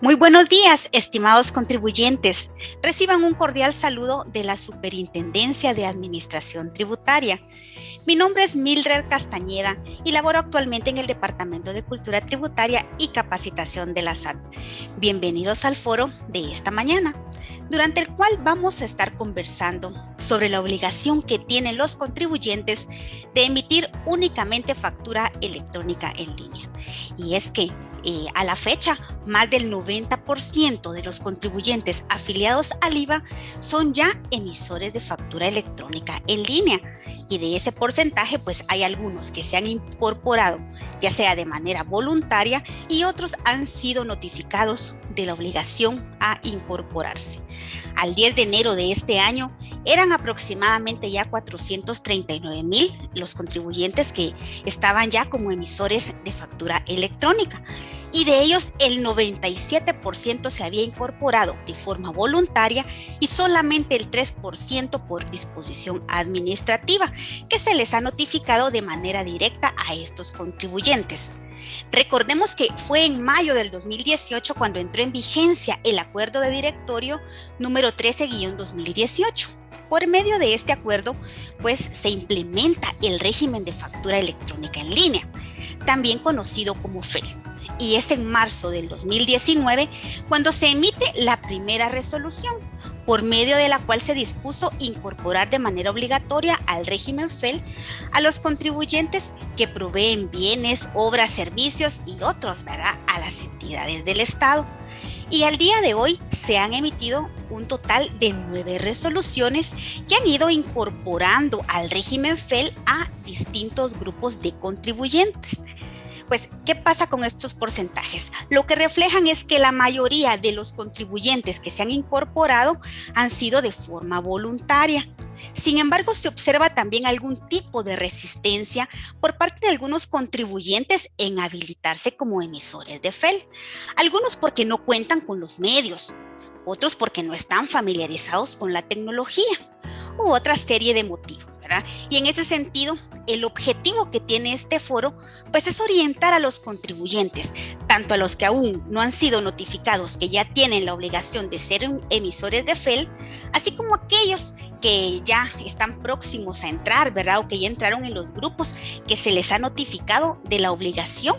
Muy buenos días, estimados contribuyentes. Reciban un cordial saludo de la Superintendencia de Administración Tributaria. Mi nombre es Mildred Castañeda y laboro actualmente en el Departamento de Cultura Tributaria y Capacitación de la SAT. Bienvenidos al foro de esta mañana, durante el cual vamos a estar conversando sobre la obligación que tienen los contribuyentes de emitir únicamente factura electrónica en línea. Y es que a la fecha, más del 90% de los contribuyentes afiliados al IVA son ya emisores de factura electrónica en línea. Y de ese porcentaje, pues hay algunos que se han incorporado, ya sea de manera voluntaria, y otros han sido notificados de la obligación a incorporarse. Al 10 de enero de este año, eran aproximadamente ya 439,000 los contribuyentes que estaban ya como emisores de factura electrónica. Y de ellos, el 97% se había incorporado de forma voluntaria y solamente el 3% por disposición administrativa, que se les ha notificado de manera directa a estos contribuyentes. Recordemos que fue en mayo del 2018 cuando entró en vigencia el acuerdo de directorio número 13-2018. Por medio de este acuerdo, pues se implementa el régimen de factura electrónica en línea, también conocido como FEL. Y es en marzo del 2019 cuando se emite la primera resolución, por medio de la cual se dispuso incorporar de manera obligatoria al régimen FEL a los contribuyentes que proveen bienes, obras, servicios y otros, ¿verdad?, a las entidades del Estado. Y al día de hoy se han emitido un total de 9 resoluciones que han ido incorporando al régimen FEL a distintos grupos de contribuyentes. Pues, ¿qué pasa con estos porcentajes? Lo que reflejan es que la mayoría de los contribuyentes que se han incorporado han sido de forma voluntaria. Sin embargo, se observa también algún tipo de resistencia por parte de algunos contribuyentes en habilitarse como emisores de FEL. Algunos porque no cuentan con los medios, otros porque no están familiarizados con la tecnología u otra serie de motivos, ¿verdad? Y en ese sentido, el objetivo que tiene este foro, pues es orientar a los contribuyentes, tanto a los que aún no han sido notificados que ya tienen la obligación de ser emisores de FEL, así como aquellos que ya están próximos a entrar, ¿verdad? O que ya entraron en los grupos que se les ha notificado de la obligación,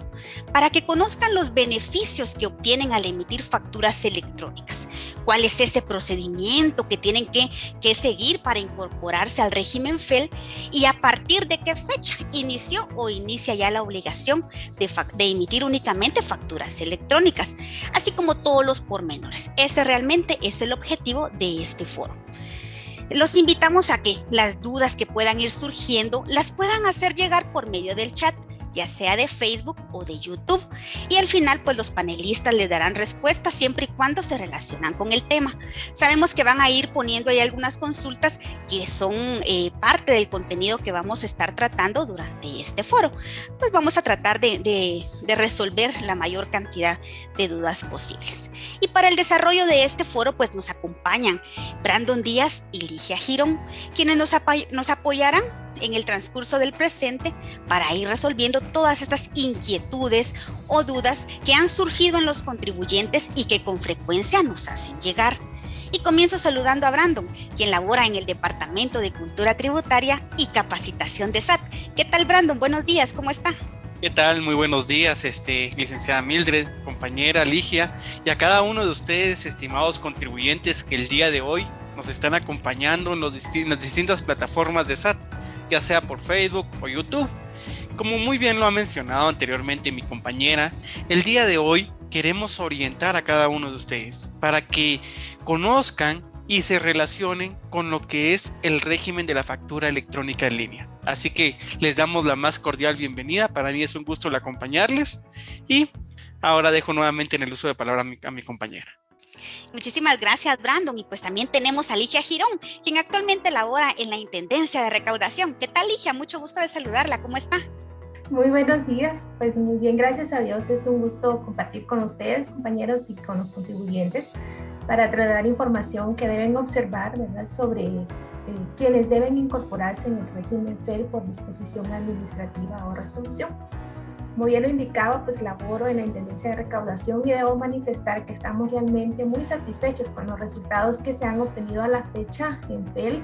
para que conozcan los beneficios que obtienen al emitir facturas electrónicas. ¿Cuál es ese procedimiento que tienen que seguir para incorporarse al régimen FEL? Y a partir de qué fecha inició o inicia ya la obligación de emitir únicamente facturas electrónicas, así como todos los pormenores. Ese realmente es el objetivo de este foro. Los invitamos a que las dudas que puedan ir surgiendo las puedan hacer llegar por medio del chat, ya sea de Facebook o de YouTube, y al final pues los panelistas les darán respuesta siempre y cuando se relacionan con el tema. Sabemos que van a ir poniendo ahí algunas consultas que son parte del contenido que vamos a estar tratando durante este foro. Pues vamos a tratar de resolver la mayor cantidad de dudas posibles. Y para el desarrollo de este foro pues nos acompañan Brandon Díaz y Ligia Girón, quienes nos apoyarán en el transcurso del presente para ir resolviendo todas estas inquietudes o dudas que han surgido en los contribuyentes y que con frecuencia nos hacen llegar. Y comienzo saludando a Brandon, quien labora en el Departamento de Cultura Tributaria y Capacitación de SAT. ¿Qué tal, Brandon? Buenos días, ¿cómo está? ¿Qué tal? Muy buenos días, licenciada Mildred, compañera Ligia, y a cada uno de ustedes, estimados contribuyentes que el día de hoy nos están acompañando en las distintas plataformas de SAT, ya sea por Facebook o YouTube. Como muy bien lo ha mencionado anteriormente mi compañera, el día de hoy queremos orientar a cada uno de ustedes para que conozcan y se relacionen con lo que es el régimen de la factura electrónica en línea. Así que les damos la más cordial bienvenida. Para mí es un gusto el acompañarles y ahora dejo nuevamente en el uso de palabra a mi compañera. Muchísimas gracias, Brandon. Y pues también tenemos a Ligia Girón, quien actualmente labora en la Intendencia de Recaudación. ¿Qué tal, Ligia? Mucho gusto de saludarla. ¿Cómo está? Muy buenos días. Pues muy bien, gracias a Dios. Es un gusto compartir con ustedes, compañeros, y con los contribuyentes para tratar información que deben observar, ¿verdad?, sobre quienes deben incorporarse en el régimen FEL por disposición administrativa o resolución. Como bien lo indicaba, pues laboro en la Intendencia de Recaudación y debo manifestar que estamos realmente muy satisfechos con los resultados que se han obtenido a la fecha en FEL.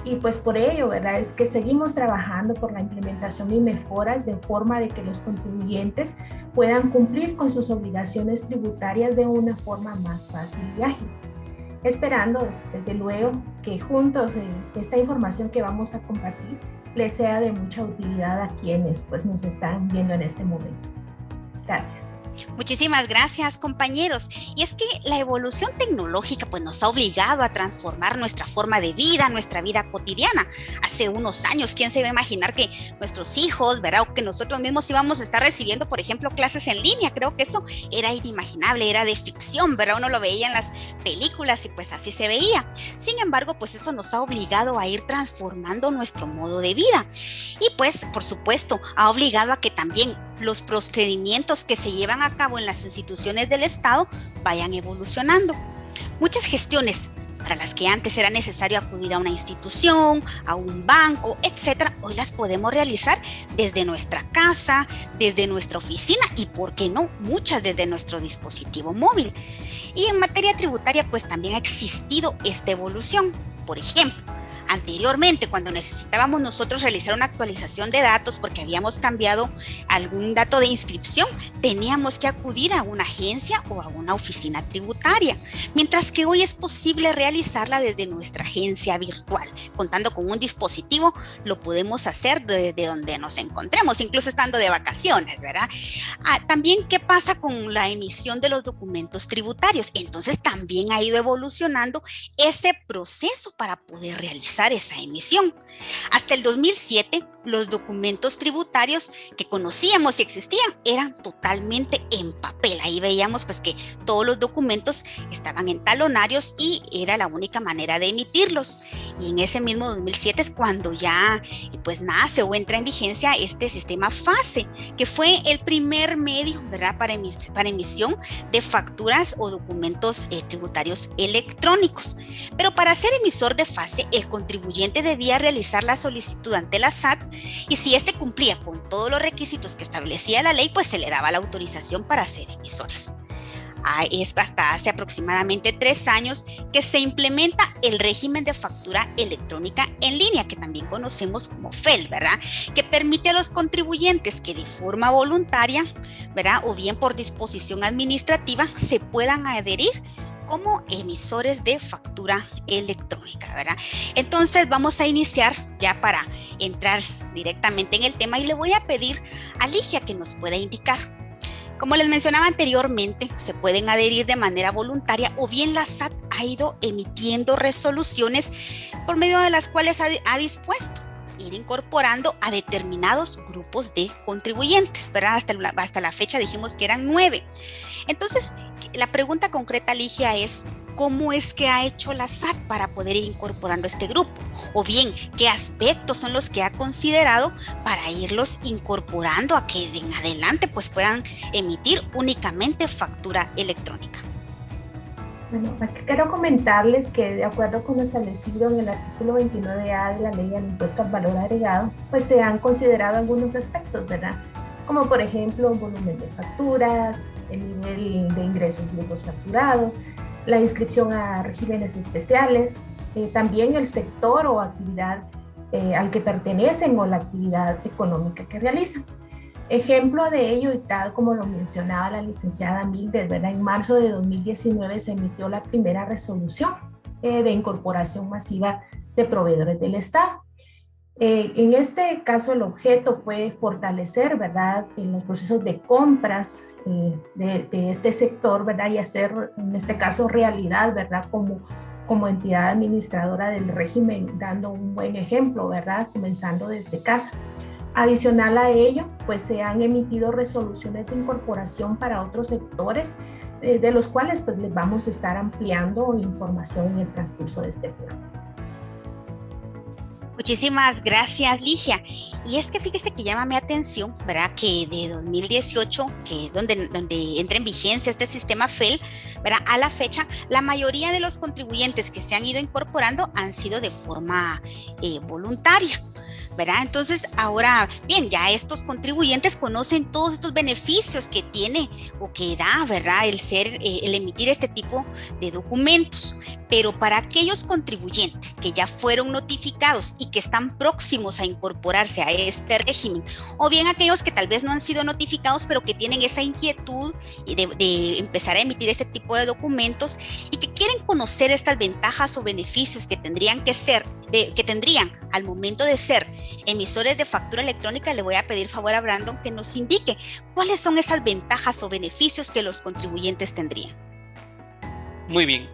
Y pues por ello, ¿verdad? Es que seguimos trabajando por la implementación y mejoras de forma de que los contribuyentes puedan cumplir con sus obligaciones tributarias de una forma más fácil y ágil. Esperando, desde luego, que juntos esta información que vamos a compartir les sea de mucha utilidad a quienes pues, nos están viendo en este momento. Gracias. Muchísimas gracias, compañeros. Y es que la evolución tecnológica pues, nos ha obligado a transformar nuestra forma de vida, nuestra vida cotidiana. Hace unos años, ¿quién se iba a imaginar que nuestros hijos, ¿verdad? O que nosotros mismos íbamos a estar recibiendo, por ejemplo, clases en línea? Creo que eso era inimaginable, era de ficción, ¿verdad? Uno lo veía en las películas y pues así se veía. Sin embargo, pues eso nos ha obligado a ir transformando nuestro modo de vida. Y pues, por supuesto, ha obligado a que también los procedimientos que se llevan a cabo en las instituciones del Estado vayan evolucionando. Muchas gestiones para las que antes era necesario acudir a una institución, a un banco, etcétera, hoy las podemos realizar desde nuestra casa, desde nuestra oficina y, ¿por qué no?, muchas desde nuestro dispositivo móvil. Y en materia tributaria, pues también ha existido esta evolución. Por ejemplo, anteriormente, cuando necesitábamos nosotros realizar una actualización de datos porque habíamos cambiado algún dato de inscripción, teníamos que acudir a una agencia o a una oficina tributaria, mientras que hoy es posible realizarla desde nuestra agencia virtual. Contando con un dispositivo, lo podemos hacer desde donde nos encontremos, incluso estando de vacaciones, ¿verdad? También, ¿qué pasa con la emisión de los documentos tributarios? Entonces, también ha ido evolucionando ese proceso para poder realizar esa emisión. Hasta el 2007, los documentos tributarios que conocíamos y existían eran totalmente en papel. Ahí veíamos pues que todos los documentos estaban en talonarios y era la única manera de emitirlos. Y en ese mismo 2007 es cuando ya pues nace o entra en vigencia este sistema FASE, que fue el primer medio, ¿verdad?, para emisión de facturas o documentos tributarios electrónicos. Pero para ser emisor de FASE, el contribuyente debía realizar la solicitud ante la SAT y si éste cumplía con todos los requisitos que establecía la ley, pues se le daba la autorización para ser emisores. Es hasta hace aproximadamente 3 años que se implementa el régimen de factura electrónica en línea, que también conocemos como FEL, ¿verdad? Que permite a los contribuyentes que de forma voluntaria, ¿verdad?, o bien por disposición administrativa, se puedan adherir como emisores de factura electrónica, ¿verdad? Entonces vamos a iniciar ya para entrar directamente en el tema y le voy a pedir a Ligia que nos pueda indicar. Como les mencionaba anteriormente, se pueden adherir de manera voluntaria o bien la SAT ha ido emitiendo resoluciones por medio de las cuales ha dispuesto ir incorporando a determinados grupos de contribuyentes, ¿verdad? Hasta la fecha dijimos que eran 9. Entonces, la pregunta concreta, Ligia, es ¿cómo es que ha hecho la SAT para poder ir incorporando este grupo? O bien, ¿qué aspectos son los que ha considerado para irlos incorporando a que en adelante pues puedan emitir únicamente factura electrónica? Bueno, aquí quiero comentarles que de acuerdo con lo establecido en el artículo 29A de la Ley del Impuesto al Valor Agregado, pues se han considerado algunos aspectos, ¿verdad? Como por ejemplo, volumen de facturas, el nivel de ingresos brutos facturados, la inscripción a regímenes especiales, también el sector o actividad al que pertenecen o la actividad económica que realizan. Ejemplo de ello, y tal como lo mencionaba la licenciada Mildred, ¿verdad? En marzo de 2019 se emitió la primera resolución de incorporación masiva de proveedores del Estado. En este caso, el objeto fue fortalecer, ¿verdad?, en los procesos de compras de este sector, ¿verdad?, y hacer, en este caso, realidad, ¿verdad?, como entidad administradora del régimen, dando un buen ejemplo, ¿verdad?, comenzando desde casa. Adicional a ello, pues se han emitido resoluciones de incorporación para otros sectores, de los cuales pues les vamos a estar ampliando información en el transcurso de este programa. Muchísimas gracias, Ligia. Y es que fíjese que llama mi atención, ¿verdad?, que de 2018, que es donde entra en vigencia este sistema FEL, ¿verdad?, a la fecha, la mayoría de los contribuyentes que se han ido incorporando han sido de forma voluntaria. ¿verdad? Entonces, ahora bien, ya estos contribuyentes conocen todos estos beneficios que tiene o que da, ¿verdad? El emitir este tipo de documentos. Pero para aquellos contribuyentes que ya fueron notificados y que están próximos a incorporarse a este régimen, o bien aquellos que tal vez no han sido notificados, pero que tienen esa inquietud de empezar a emitir ese tipo de documentos y que quieren conocer estas ventajas o beneficios que tendrían al momento de ser emisores de factura electrónica, le voy a pedir favor a Brandon que nos indique cuáles son esas ventajas o beneficios que los contribuyentes tendrían. Muy bien.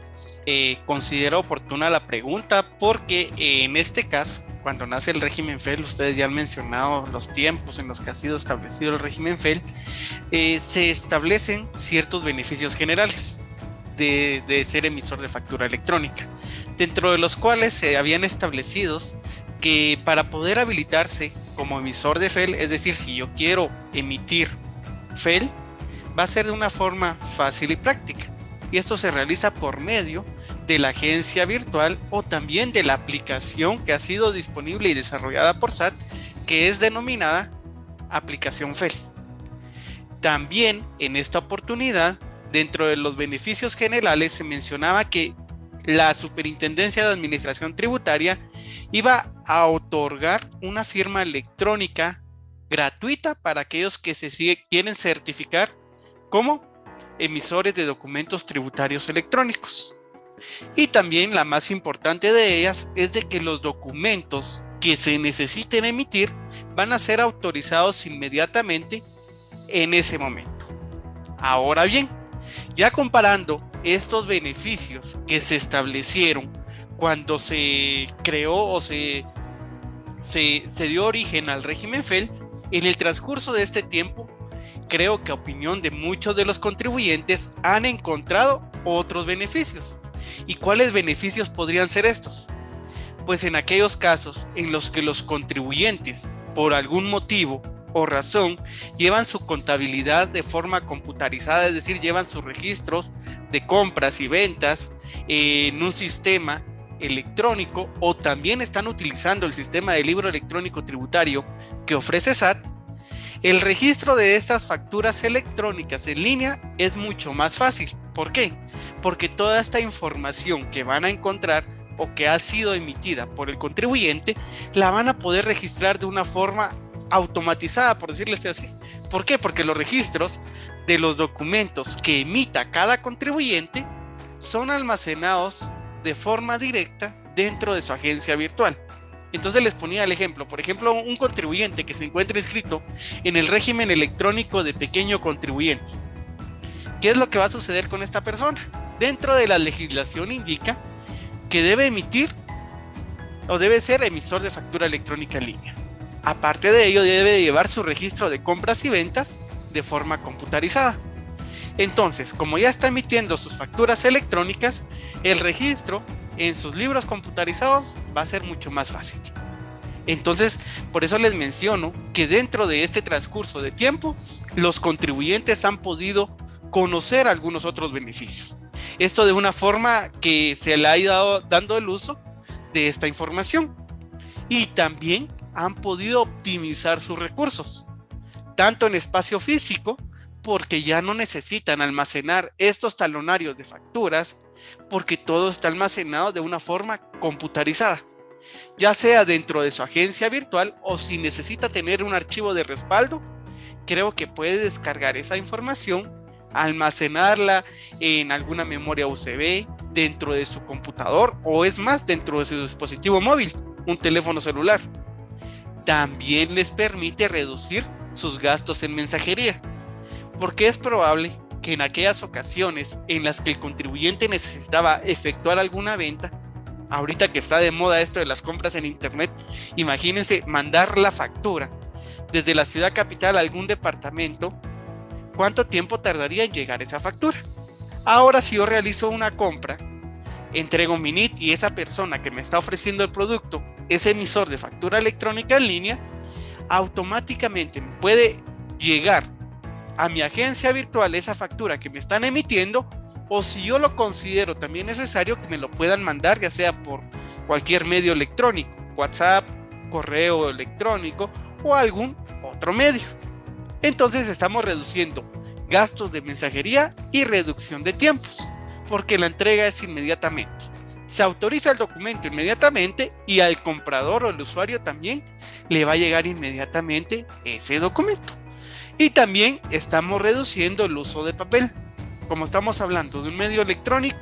Considero oportuna la pregunta porque en este caso, cuando nace el régimen FEL, ustedes ya han mencionado los tiempos en los que ha sido establecido el régimen FEL, se establecen ciertos beneficios generales de ser emisor de factura electrónica, dentro de los cuales se habían establecidos que para poder habilitarse como emisor de FEL, es decir, si yo quiero emitir FEL, va a ser de una forma fácil y práctica. Y esto se realiza por medio de la agencia virtual o también de la aplicación que ha sido disponible y desarrollada por SAT, que es denominada aplicación FEL. También en esta oportunidad, dentro de los beneficios generales, se mencionaba que la Superintendencia de Administración Tributaria iba a otorgar una firma electrónica gratuita para aquellos que quieren certificar como emisores de documentos tributarios electrónicos. Y también la más importante de ellas es de que los documentos que se necesiten emitir van a ser autorizados inmediatamente en ese momento. Ahora bien, ya comparando estos beneficios que se establecieron cuando se creó o se dio origen al régimen FEL, en el transcurso de este tiempo, creo que a opinión de muchos de los contribuyentes han encontrado otros beneficios. ¿Y cuáles beneficios podrían ser estos? Pues en aquellos casos en los que los contribuyentes, por algún motivo o razón, llevan su contabilidad de forma computarizada, es decir, llevan sus registros de compras y ventas en un sistema electrónico, o también están utilizando el sistema de libro electrónico tributario que ofrece SAT, el registro de estas facturas electrónicas en línea es mucho más fácil. ¿Por qué? Porque toda esta información que van a encontrar o que ha sido emitida por el contribuyente, la van a poder registrar de una forma automatizada, por decirles así. ¿Por qué? Porque los registros de los documentos que emita cada contribuyente son almacenados de forma directa dentro de su agencia virtual. Entonces les ponía el ejemplo, por ejemplo, un contribuyente que se encuentre inscrito en el régimen electrónico de pequeño contribuyente. ¿Qué es lo que va a suceder con esta persona? Dentro de la legislación indica que debe emitir o debe ser emisor de factura electrónica en línea. Aparte de ello, debe llevar su registro de compras y ventas de forma computarizada. Entonces, como ya está emitiendo sus facturas electrónicas, el registro en sus libros computarizados va a ser mucho más fácil. Entonces, por eso les menciono que dentro de este transcurso de tiempo, los contribuyentes han podido conocer algunos otros beneficios. Esto de una forma que se le ha ido dando el uso de esta información. Y también han podido optimizar sus recursos, tanto en espacio físico, porque ya no necesitan almacenar estos talonarios de facturas, porque todo está almacenado de una forma computarizada, ya sea dentro de su agencia virtual o si necesita tener un archivo de respaldo, creo que puede descargar esa información, almacenarla en alguna memoria USB dentro de su computador o es más dentro de su dispositivo móvil, un teléfono celular. También les permite reducir sus gastos en mensajería, porque es probable que en aquellas ocasiones en las que el contribuyente necesitaba efectuar alguna venta, ahorita que está de moda esto de las compras en internet, imagínense mandar la factura desde la ciudad capital a algún departamento, ¿cuánto tiempo tardaría en llegar esa factura? Ahora, si yo realizo una compra, entrego mi NIT y esa persona que me está ofreciendo el producto es emisor de factura electrónica en línea, automáticamente me puede llegar a mi agencia virtual esa factura que me están emitiendo, o si yo lo considero también necesario, que me lo puedan mandar ya sea por cualquier medio electrónico, WhatsApp, correo electrónico o algún otro medio. Entonces estamos reduciendo gastos de mensajería y reducción de tiempos, porque la entrega es inmediatamente. Se autoriza el documento inmediatamente y al comprador o al usuario también le va a llegar inmediatamente ese documento. Y también estamos reduciendo el uso de papel. Como estamos hablando de un medio electrónico,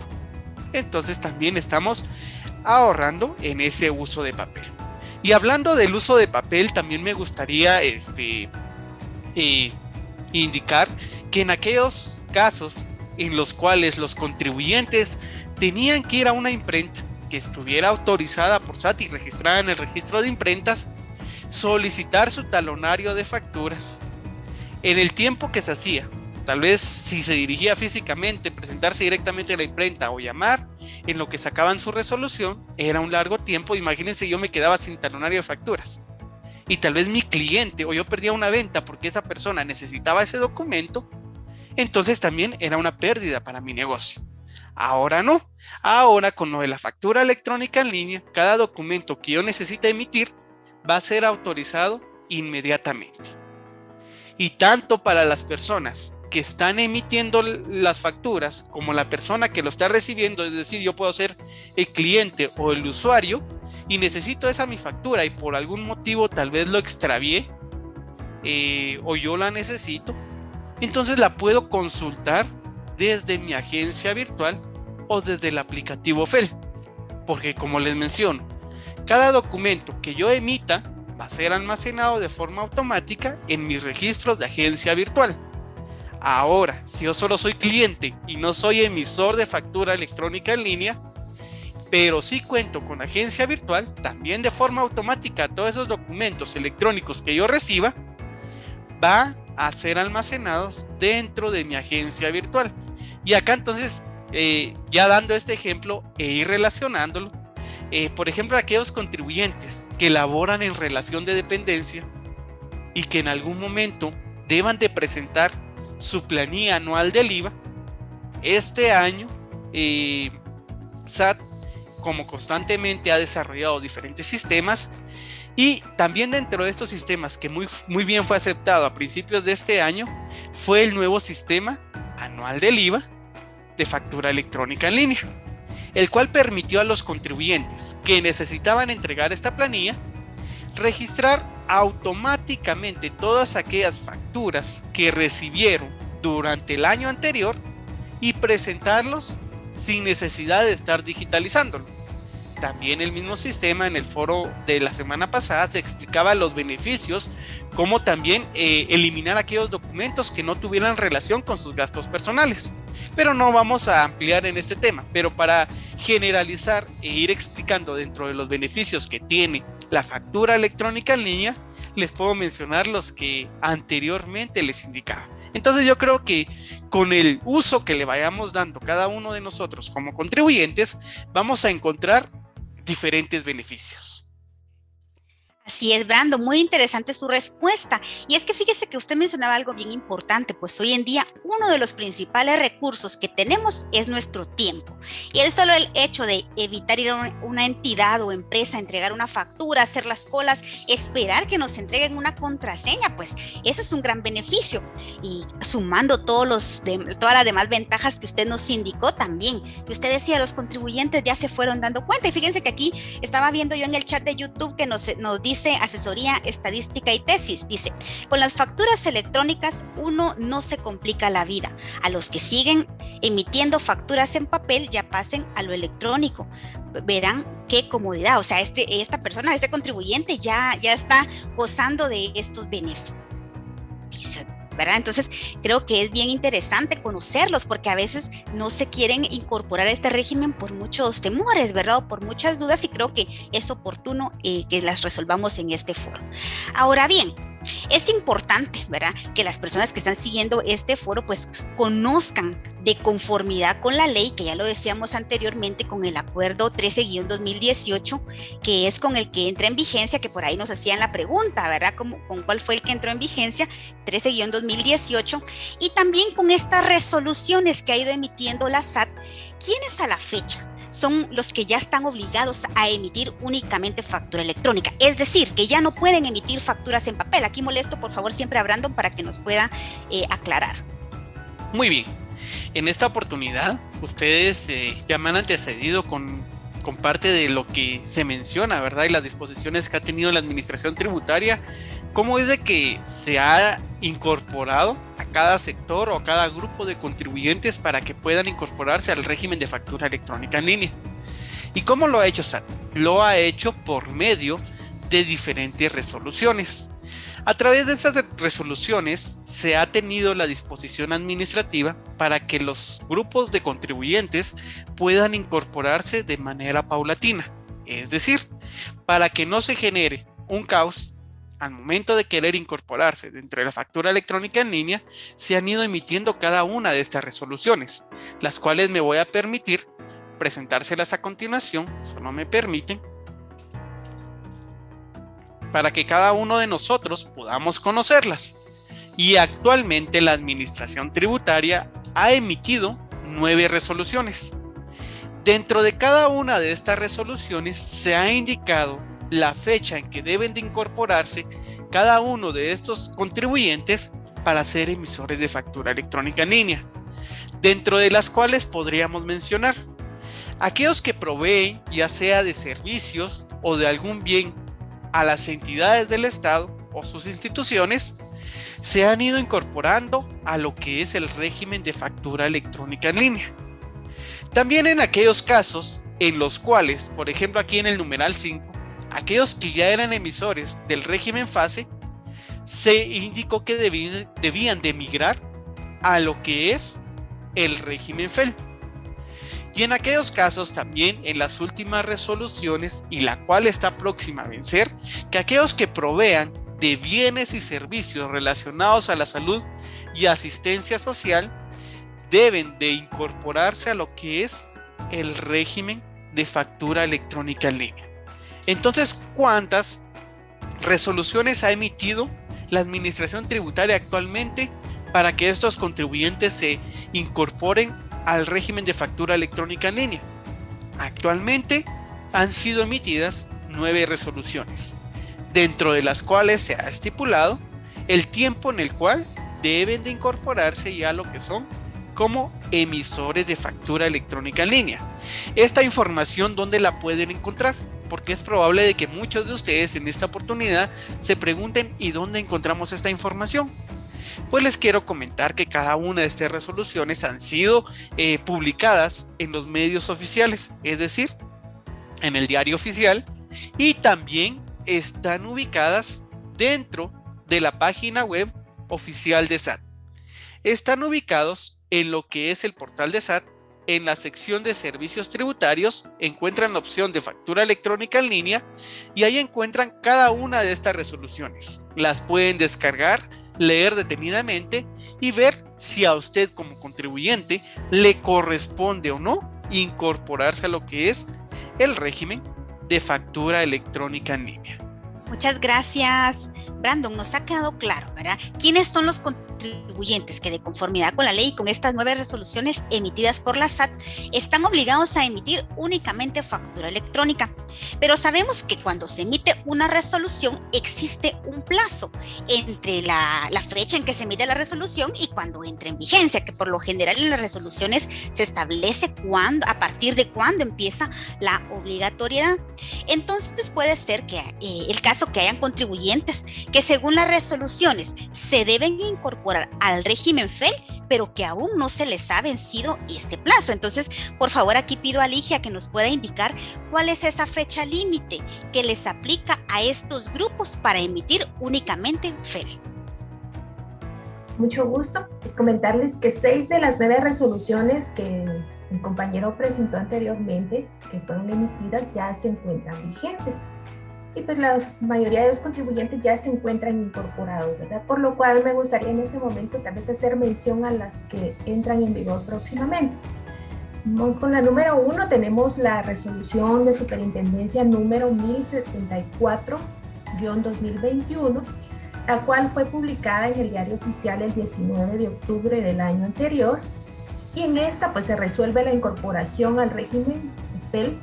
entonces también estamos ahorrando en ese uso de papel. Y hablando del uso de papel, también me gustaría indicar que en aquellos casos en los cuales los contribuyentes tenían que ir a una imprenta que estuviera autorizada por SAT y registrada en el registro de imprentas, solicitar su talonario de facturas en el tiempo que se hacía. Tal vez si se dirigía físicamente, presentarse directamente a la imprenta o llamar, en lo que sacaban su resolución, era un largo tiempo. Imagínense, yo me quedaba sin talonario de facturas. Y tal vez mi cliente o yo perdía una venta porque esa persona necesitaba ese documento, entonces también era una pérdida para mi negocio. Ahora no. Ahora con lo de la factura electrónica en línea, cada documento que yo necesite emitir va a ser autorizado inmediatamente. Y tanto para las personas que están emitiendo las facturas como la persona que lo está recibiendo, es decir, yo puedo ser el cliente o el usuario y necesito esa mi factura y por algún motivo tal vez lo extravié o yo la necesito, entonces la puedo consultar desde mi agencia virtual o desde el aplicativo FEL, porque como les menciono, cada documento que yo emita va a ser almacenado de forma automática en mis registros de agencia virtual. Ahora, si yo solo soy cliente y no soy emisor de factura electrónica en línea, pero sí cuento con agencia virtual, también de forma automática todos esos documentos electrónicos que yo reciba van a ser almacenados dentro de mi agencia virtual. Y acá entonces, ya dando este ejemplo e ir relacionándolo, por ejemplo, aquellos contribuyentes que laboran en relación de dependencia y que en algún momento deban de presentar su planilla anual del IVA, este año SAT, como constantemente ha desarrollado diferentes sistemas, y también dentro de estos sistemas que muy bien fue aceptado a principios de este año, fue el nuevo sistema anual del IVA de factura electrónica en línea, el cual permitió a los contribuyentes que necesitaban entregar esta planilla registrar automáticamente todas aquellas facturas que recibieron durante el año anterior y presentarlos sin necesidad de estar digitalizándolo. También el mismo sistema en el foro de la semana pasada se explicaba los beneficios, como también eliminar aquellos documentos que no tuvieran relación con sus gastos personales. Pero no vamos a ampliar en este tema, pero para generalizar e ir explicando dentro de los beneficios que tiene la factura electrónica en línea, les puedo mencionar los que anteriormente les indicaba. Entonces yo creo que con el uso que le vayamos dando cada uno de nosotros como contribuyentes, vamos a encontrar diferentes beneficios. Así es, Brando, muy interesante su respuesta. Y es que fíjese que usted mencionaba algo bien importante, pues hoy en día uno de los principales recursos que tenemos es nuestro tiempo. Y es solo el hecho de evitar ir a una entidad o empresa, entregar una factura, hacer las colas, esperar que nos entreguen una contraseña, pues ese es un gran beneficio. Y sumando todas las demás ventajas que usted nos indicó también. Y usted decía, los contribuyentes ya se fueron dando cuenta. Y fíjense que aquí estaba viendo yo en el chat de YouTube que nos dice Asesoría Estadística y Tesis, dice, con las facturas electrónicas uno no se complica la vida. A los que siguen emitiendo facturas en papel ya pasen a lo electrónico. Verán qué comodidad, o sea, esta persona, este contribuyente ya está gozando de estos beneficios, ¿verdad? Entonces creo que es bien interesante conocerlos porque a veces no se quieren incorporar a este régimen por muchos temores, ¿verdad? O por muchas dudas, y creo que es oportuno que las resolvamos en este foro. Ahora bien, es importante, ¿verdad?, que las personas que están siguiendo este foro pues conozcan de conformidad con la ley, que ya lo decíamos anteriormente, con el acuerdo 13-2018, que es con el que entra en vigencia, que por ahí nos hacían la pregunta, ¿verdad?, ¿con cuál fue el que entró en vigencia? 13-2018, y también con estas resoluciones que ha ido emitiendo la SAT, quienes a la fecha son los que ya están obligados a emitir únicamente factura electrónica. Es decir, que ya no pueden emitir facturas en papel. Aquí molesto, por favor, siempre a Brandon para que nos pueda aclarar. Muy bien. En esta oportunidad, ustedes ya me han antecedido con parte de lo que se menciona, ¿verdad? Y las disposiciones que ha tenido la administración tributaria, cómo es de que se ha incorporado a cada sector o a cada grupo de contribuyentes para que puedan incorporarse al régimen de factura electrónica en línea. ¿Y cómo lo ha hecho SAT? Lo ha hecho por medio de diferentes resoluciones. A través de esas resoluciones se ha tenido la disposición administrativa para que los grupos de contribuyentes puedan incorporarse de manera paulatina. Es decir, para que no se genere un caos al momento de querer incorporarse dentro de la factura electrónica en línea, se han ido emitiendo cada una de estas resoluciones, las cuales me voy a permitir presentárselas a continuación, solo me permiten, para que cada uno de nosotros podamos conocerlas. Y actualmente la administración tributaria ha emitido 9 resoluciones. Dentro de cada una de estas resoluciones se ha indicado la fecha en que deben de incorporarse cada uno de estos contribuyentes para ser emisores de factura electrónica en línea, dentro de las cuales podríamos mencionar aquellos que proveen ya sea de servicios o de algún bien a las entidades del Estado o sus instituciones, se han ido incorporando a lo que es el régimen de factura electrónica en línea. También en aquellos casos en los cuales, por ejemplo aquí en el numeral 5, aquellos que ya eran emisores del régimen FASE, se indicó que debían de migrar a lo que es el régimen FEL. Y en aquellos casos también en las últimas resoluciones, y la cual está próxima a vencer, que aquellos que provean de bienes y servicios relacionados a la salud y asistencia social deben de incorporarse a lo que es el régimen de factura electrónica en línea. Entonces, ¿cuántas resoluciones ha emitido la administración tributaria actualmente para que estos contribuyentes se incorporen al régimen de factura electrónica en línea? Actualmente han sido emitidas 9 resoluciones, dentro de las cuales se ha estipulado el tiempo en el cual deben de incorporarse ya a lo que son como emisores de factura electrónica en línea. Esta información, ¿dónde la pueden encontrar? Porque es probable de que muchos de ustedes en esta oportunidad se pregunten ¿y dónde encontramos esta información? Pues les quiero comentar que cada una de estas resoluciones han sido publicadas en los medios oficiales, es decir, en el diario oficial, y también están ubicadas dentro de la página web oficial de SAT. Están ubicados en lo que es el portal de SAT. En la sección de servicios tributarios encuentran la opción de factura electrónica en línea y ahí encuentran cada una de estas resoluciones. Las pueden descargar, leer detenidamente y ver si a usted como contribuyente le corresponde o no incorporarse a lo que es el régimen de factura electrónica en línea. Muchas gracias, Brandon. Nos ha quedado claro, ¿verdad? ¿Quiénes son los contribuyentes que de conformidad con la ley y con estas 9 resoluciones emitidas por la SAT están obligados a emitir únicamente factura electrónica? Pero sabemos que cuando se emite una resolución existe un plazo entre la fecha en que se emite la resolución y cuando entra en vigencia, que por lo general en las resoluciones se establece a partir de cuándo empieza la obligatoriedad. Entonces puede ser que el caso que hayan contribuyentes que según las resoluciones se deben incorporar al régimen FEL, pero que aún no se les ha vencido este plazo. Entonces, por favor, aquí pido a Ligia que nos pueda indicar cuál es esa fecha límite que les aplica a estos grupos para emitir únicamente FEL. Mucho gusto. Es comentarles que 6 de las 9 resoluciones que el compañero presentó anteriormente, que fueron emitidas, ya se encuentran vigentes. Y pues la mayoría de los contribuyentes ya se encuentran incorporados, ¿verdad? Por lo cual me gustaría en este momento tal vez hacer mención a las que entran en vigor próximamente. Con la número 1 tenemos la resolución de superintendencia número 1074-2021, la cual fue publicada en el diario oficial el 19 de octubre del año anterior. Y en esta pues se resuelve la incorporación al régimen AFEL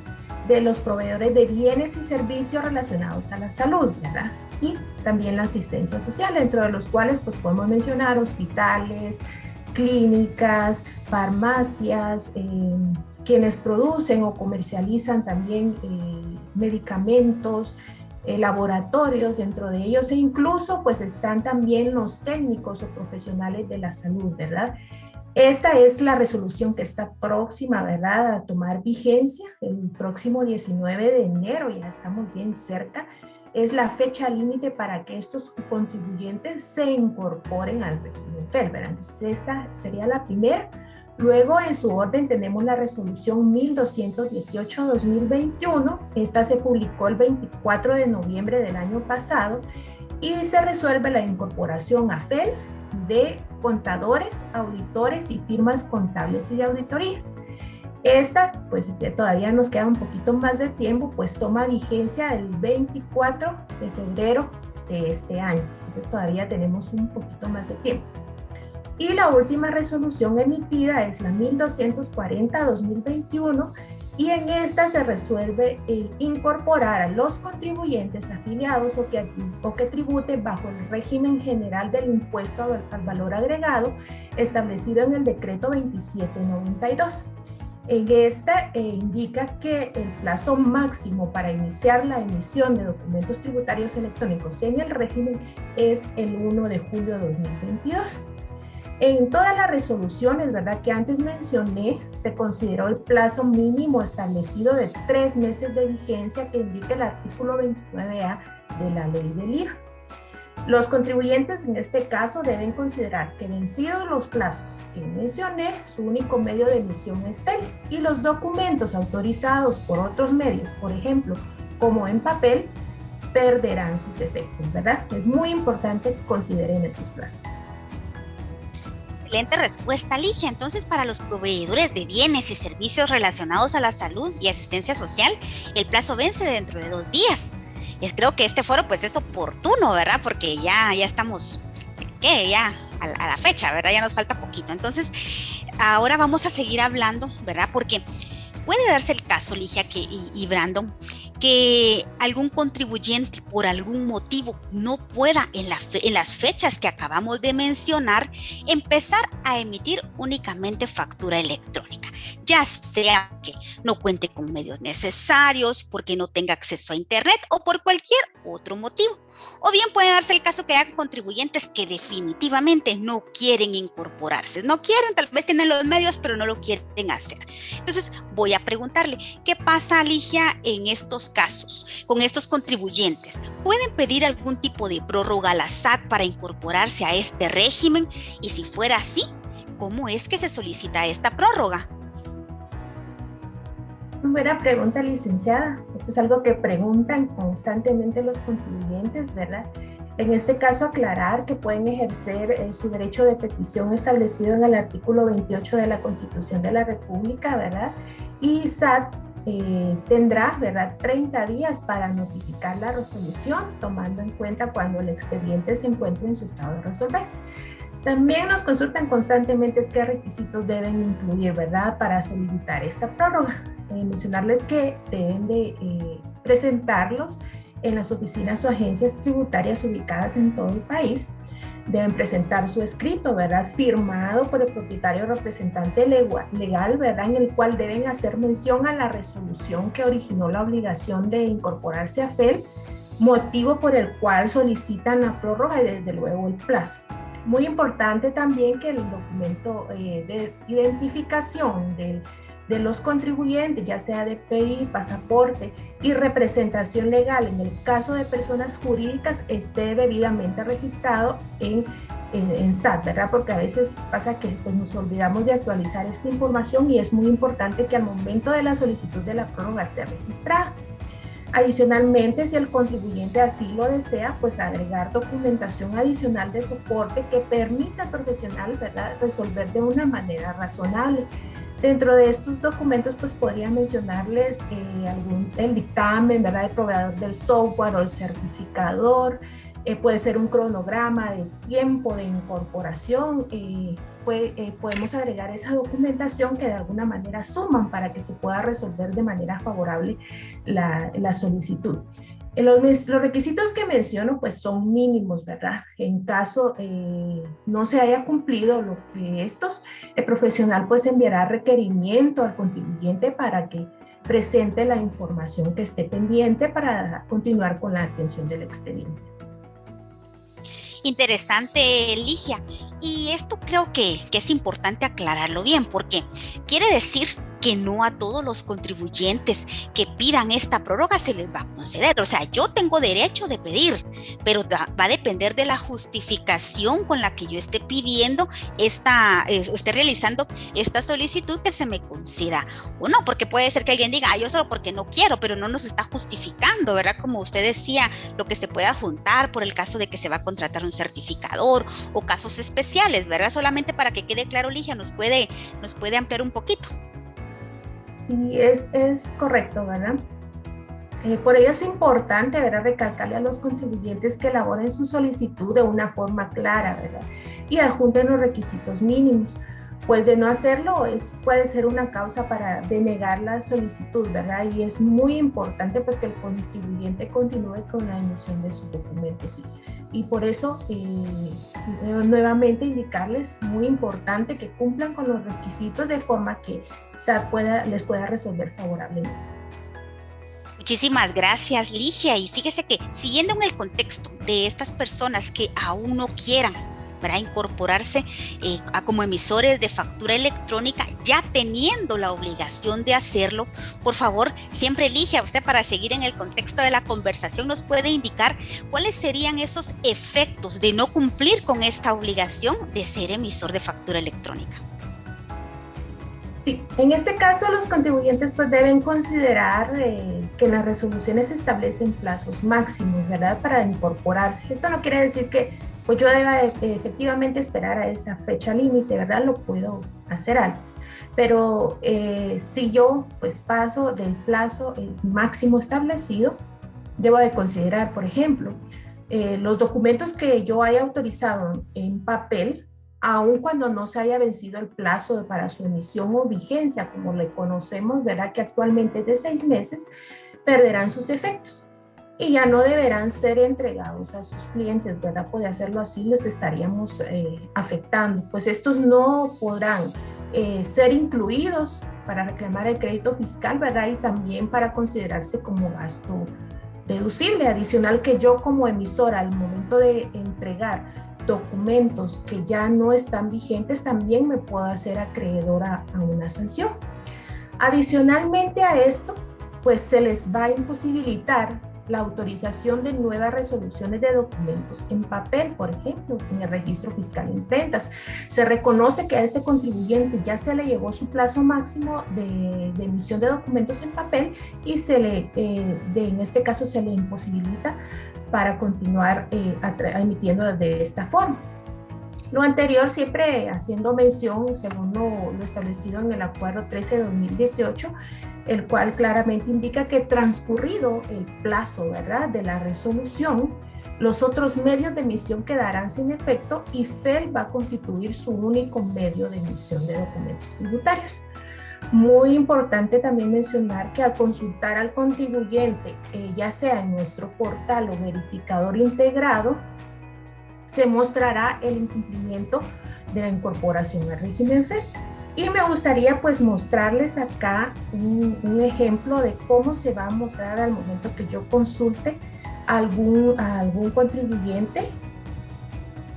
de los proveedores de bienes y servicios relacionados a la salud, ¿verdad? Y también la asistencia social, dentro de los cuales pues podemos mencionar hospitales, clínicas, farmacias, quienes producen o comercializan también medicamentos, laboratorios dentro de ellos, e incluso pues están también los técnicos o profesionales de la salud, ¿verdad? Esta es la resolución que está próxima, ¿verdad?, a tomar vigencia el próximo 19 de enero, ya estamos bien cerca. Es la fecha límite para que estos contribuyentes se incorporen al régimen FEL, ¿verdad? Entonces esta sería la primera. Luego en su orden tenemos la resolución 1218-2021. Esta se publicó el 24 de noviembre del año pasado y se resuelve la incorporación a FEL de contadores, auditores y firmas contables y de auditorías. Esta, pues todavía nos queda un poquito más de tiempo, pues toma vigencia el 24 de febrero de este año. Entonces todavía tenemos un poquito más de tiempo. Y la última resolución emitida es la 1240-2021 y en esta se resuelve incorporar a los contribuyentes afiliados o que tributen bajo el régimen general del impuesto al valor agregado establecido en el decreto 2792. En esta indica que el plazo máximo para iniciar la emisión de documentos tributarios electrónicos en el régimen es el 1 de julio de 2022. En todas las resoluciones, ¿verdad?, que antes mencioné, se consideró el plazo mínimo establecido de 3 meses de vigencia que indica el artículo 29A de la ley del IVA. Los contribuyentes en este caso deben considerar que vencidos los plazos que mencioné, su único medio de emisión es FEL y los documentos autorizados por otros medios, por ejemplo, como en papel, perderán sus efectos, ¿verdad? Es muy importante que consideren esos plazos. Excelente respuesta, Ligia. Entonces, para los proveedores de bienes y servicios relacionados a la salud y asistencia social, el plazo vence dentro de 2 días. Creo que este foro pues es oportuno, ¿verdad? Porque ya estamos, ya a la fecha, ¿verdad? Ya nos falta poquito. Entonces, ahora vamos a seguir hablando, ¿verdad? Porque puede darse el caso, Ligia y Brandon, que algún contribuyente por algún motivo no pueda en las fechas que acabamos de mencionar empezar a emitir únicamente factura electrónica, ya sea que no cuente con medios necesarios, porque no tenga acceso a internet o por cualquier otro motivo. O bien puede darse el caso que haya contribuyentes que definitivamente no quieren incorporarse, no quieren, tal vez tienen los medios, pero no lo quieren hacer. Entonces voy a preguntarle, ¿qué pasa, Ligia, en estos casos, con estos contribuyentes? ¿Pueden pedir algún tipo de prórroga a la SAT para incorporarse a este régimen? Y si fuera así, ¿cómo es que se solicita esta prórroga? Buena pregunta, licenciada. Esto es algo que preguntan constantemente los contribuyentes, ¿verdad? En este caso, aclarar que pueden ejercer su derecho de petición establecido en el artículo 28 de la Constitución de la República, ¿verdad? Y SAT tendrá, ¿verdad?, 30 días para notificar la resolución, tomando en cuenta cuando el expediente se encuentre en su estado de resolver. También nos consultan constantemente qué requisitos deben incluir, ¿verdad?, para solicitar esta prórroga. Mencionarles que deben de presentarlos en las oficinas o agencias tributarias ubicadas en todo el país. Deben presentar su escrito, ¿verdad?, firmado por el propietario o representante legal, ¿verdad?, en el cual deben hacer mención a la resolución que originó la obligación de incorporarse a FEL, motivo por el cual solicitan la prórroga y desde luego el plazo. Muy importante también que el documento de identificación de los contribuyentes, ya sea DPI, pasaporte y representación legal, en el caso de personas jurídicas, esté debidamente registrado en SAT, ¿verdad? Porque a veces pasa que pues, nos olvidamos de actualizar esta información y es muy importante que al momento de la solicitud de la prórroga esté registrada. Adicionalmente, si el contribuyente así lo desea, pues agregar documentación adicional de soporte que permita al profesional, ¿verdad?, resolver de una manera razonable. Dentro de estos documentos, pues podría mencionarles el dictamen, ¿verdad?, del proveedor del software o el certificador, puede ser un cronograma de tiempo de incorporación, podemos agregar esa documentación que de alguna manera suman para que se pueda resolver de manera favorable la solicitud. Los requisitos que menciono pues son mínimos, ¿verdad? En caso no se haya cumplido estos, el profesional pues enviará requerimiento al contribuyente para que presente la información que esté pendiente para continuar con la atención del expediente. Interesante, Ligia. Y esto creo que es importante aclararlo bien, porque quiere decir que no a todos los contribuyentes que pidan esta prórroga se les va a conceder. O sea, yo tengo derecho de pedir, pero va a depender de la justificación con la que yo esté pidiendo esté realizando esta solicitud que se me conceda. O no, porque puede ser que alguien diga, yo solo porque no quiero, pero no nos está justificando, ¿verdad? Como usted decía, lo que se pueda juntar por el caso de que se va a contratar un certificador o casos especiales, ¿verdad? Solamente para que quede claro, Ligia, nos puede ampliar un poquito. Sí, es correcto, ¿verdad? Por ello es importante, ¿verdad?, recalcarle a los contribuyentes que elaboren su solicitud de una forma clara, ¿verdad?, y adjunten los requisitos mínimos, pues de no hacerlo puede ser una causa para denegar la solicitud, ¿verdad? Y es muy importante pues que el contribuyente continúe con la emisión de sus documentos. Y por eso, nuevamente indicarles, muy importante que cumplan con los requisitos de forma que SAT les pueda resolver favorablemente. Muchísimas gracias, Ligia. Y fíjese que siguiendo en el contexto de estas personas que aún no quieran, ¿verdad?, incorporarse como emisores de factura electrónica, ya teniendo la obligación de hacerlo, por favor, siempre Ligia, usted, para seguir en el contexto de la conversación, nos puede indicar cuáles serían esos efectos de no cumplir con esta obligación de ser emisor de factura electrónica. Sí, en este caso los contribuyentes pues deben considerar que las resoluciones establecen plazos máximos, ¿verdad?, para incorporarse. Esto no quiere decir que pues yo deba efectivamente esperar a esa fecha límite, ¿verdad? Lo puedo hacer antes. Pero si yo pues paso del plazo máximo establecido, debo de considerar, por ejemplo, los documentos que yo haya autorizado en papel, aun cuando no se haya vencido el plazo para su emisión o vigencia, como le conocemos, ¿verdad?, que actualmente es de 6 meses, perderán sus efectos y ya no deberán ser entregados a sus clientes, ¿verdad? Puede hacerlo así, les estaríamos afectando. Pues estos no podrán ser incluidos para reclamar el crédito fiscal, ¿verdad? Y también para considerarse como gasto deducible. Adicional que yo como emisora, al momento de entregar documentos que ya no están vigentes, también me puedo hacer acreedora a una sanción. Adicionalmente a esto, pues se les va a imposibilitar la autorización de nuevas resoluciones de documentos en papel, por ejemplo, en el registro fiscal en imprentas. Se reconoce que a este contribuyente ya se le llegó su plazo máximo de emisión de documentos en papel y en este caso se le imposibilita para continuar emitiendo de esta forma. Lo anterior siempre haciendo mención, según lo establecido en el Acuerdo 13 de 2018, el cual claramente indica que transcurrido el plazo, ¿verdad?, de la resolución, los otros medios de emisión quedarán sin efecto y FEL va a constituir su único medio de emisión de documentos tributarios. Muy importante también mencionar que al consultar al contribuyente, ya sea en nuestro portal o verificador integrado, se mostrará el incumplimiento de la incorporación al régimen FEL. Y me gustaría pues mostrarles acá un ejemplo de cómo se va a mostrar al momento que yo consulte a algún contribuyente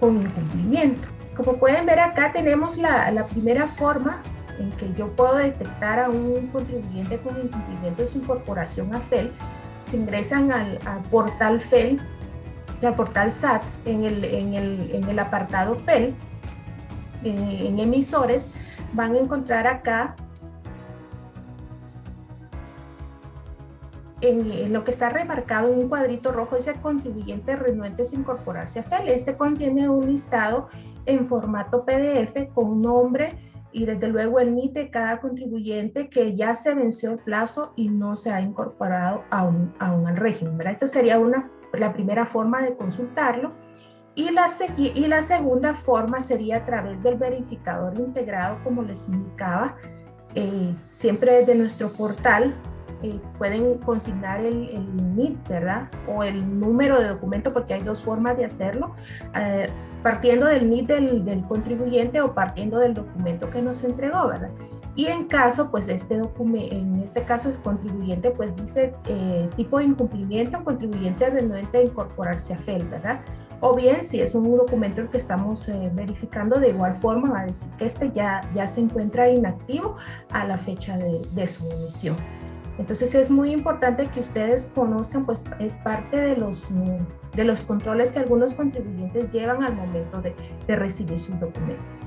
con incumplimiento. Como pueden ver acá tenemos la primera forma en que yo puedo detectar a un contribuyente con incumplimiento de su incorporación a FEL. Se ingresan al portal FEL, al portal SAT, en el apartado FEL, en emisores, van a encontrar acá en lo que está remarcado en un cuadrito rojo, dice contribuyente renuentes a incorporarse a FEL. Este contiene un listado en formato PDF con nombre y desde luego el NIT de cada contribuyente que ya se venció el plazo y no se ha incorporado aún al régimen, ¿verdad? Esta sería una la primera forma de consultarlo. Y la segunda forma sería a través del verificador integrado, como les indicaba, siempre desde nuestro portal. Pueden consignar el NID, ¿verdad? O el número de documento, porque hay dos formas de hacerlo, partiendo del NID del contribuyente o partiendo del documento que nos entregó, ¿verdad? Y en caso, pues en este caso el contribuyente pues dice tipo de incumplimiento, contribuyente renuente a incorporarse a FEL, ¿verdad? O bien, si es un documento el que estamos verificando, de igual forma va a decir que ya se encuentra inactivo a la fecha de su emisión. Entonces es muy importante que ustedes conozcan, pues es parte de los controles que algunos contribuyentes llevan al momento de recibir sus documentos.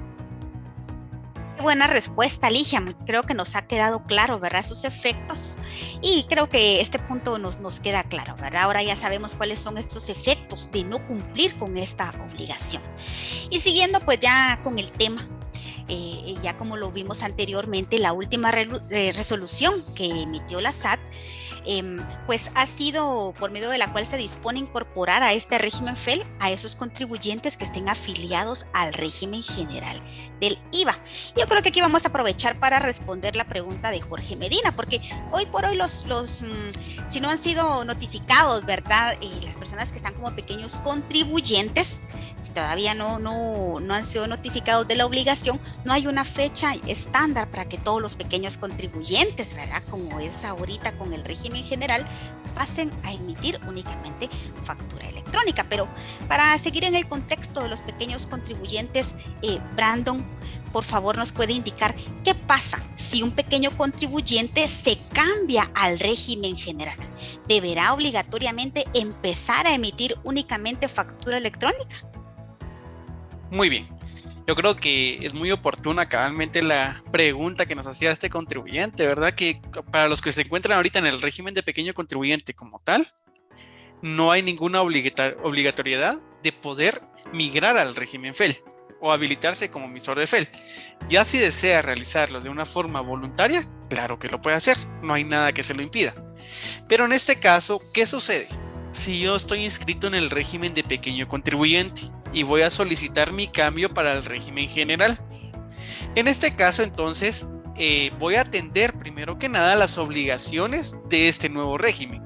Qué buena respuesta, Ligia. Creo que nos ha quedado claro, ¿verdad? Sus efectos, y creo que este punto nos queda claro, ¿verdad? Ahora ya sabemos cuáles son estos efectos de no cumplir con esta obligación. Y siguiendo pues ya con el tema, ya como lo vimos anteriormente, la última resolución que emitió la SAT, pues ha sido por medio de la cual se dispone incorporar a este régimen FEL a esos contribuyentes que estén afiliados al régimen general del IVA. Yo creo que aquí vamos a aprovechar para responder la pregunta de Jorge Medina, porque hoy por hoy si no han sido notificados, ¿verdad? Las personas que están como pequeños contribuyentes, si todavía no han sido notificados de la obligación, no hay una fecha estándar para que todos los pequeños contribuyentes, ¿verdad? Como es ahorita con el régimen general, pasen a emitir únicamente factura electrónica. Pero para seguir en el contexto de los pequeños contribuyentes, Brandon, por favor, nos puede indicar qué pasa si un pequeño contribuyente se cambia al régimen general. ¿Deberá obligatoriamente empezar a emitir únicamente factura electrónica? Muy bien. Yo creo que es muy oportuna cabalmente la pregunta que nos hacía este contribuyente, ¿verdad? Que para los que se encuentran ahorita en el régimen de pequeño contribuyente como tal, no hay ninguna obligatoriedad de poder migrar al régimen FEL o habilitarse como emisor de FEL. Ya si desea realizarlo de una forma voluntaria, claro que lo puede hacer, no hay nada que se lo impida. Pero en este caso, ¿qué sucede? Si yo estoy inscrito en el régimen de pequeño contribuyente y voy a solicitar mi cambio para el régimen general, en este caso entonces voy a atender primero que nada las obligaciones de este nuevo régimen,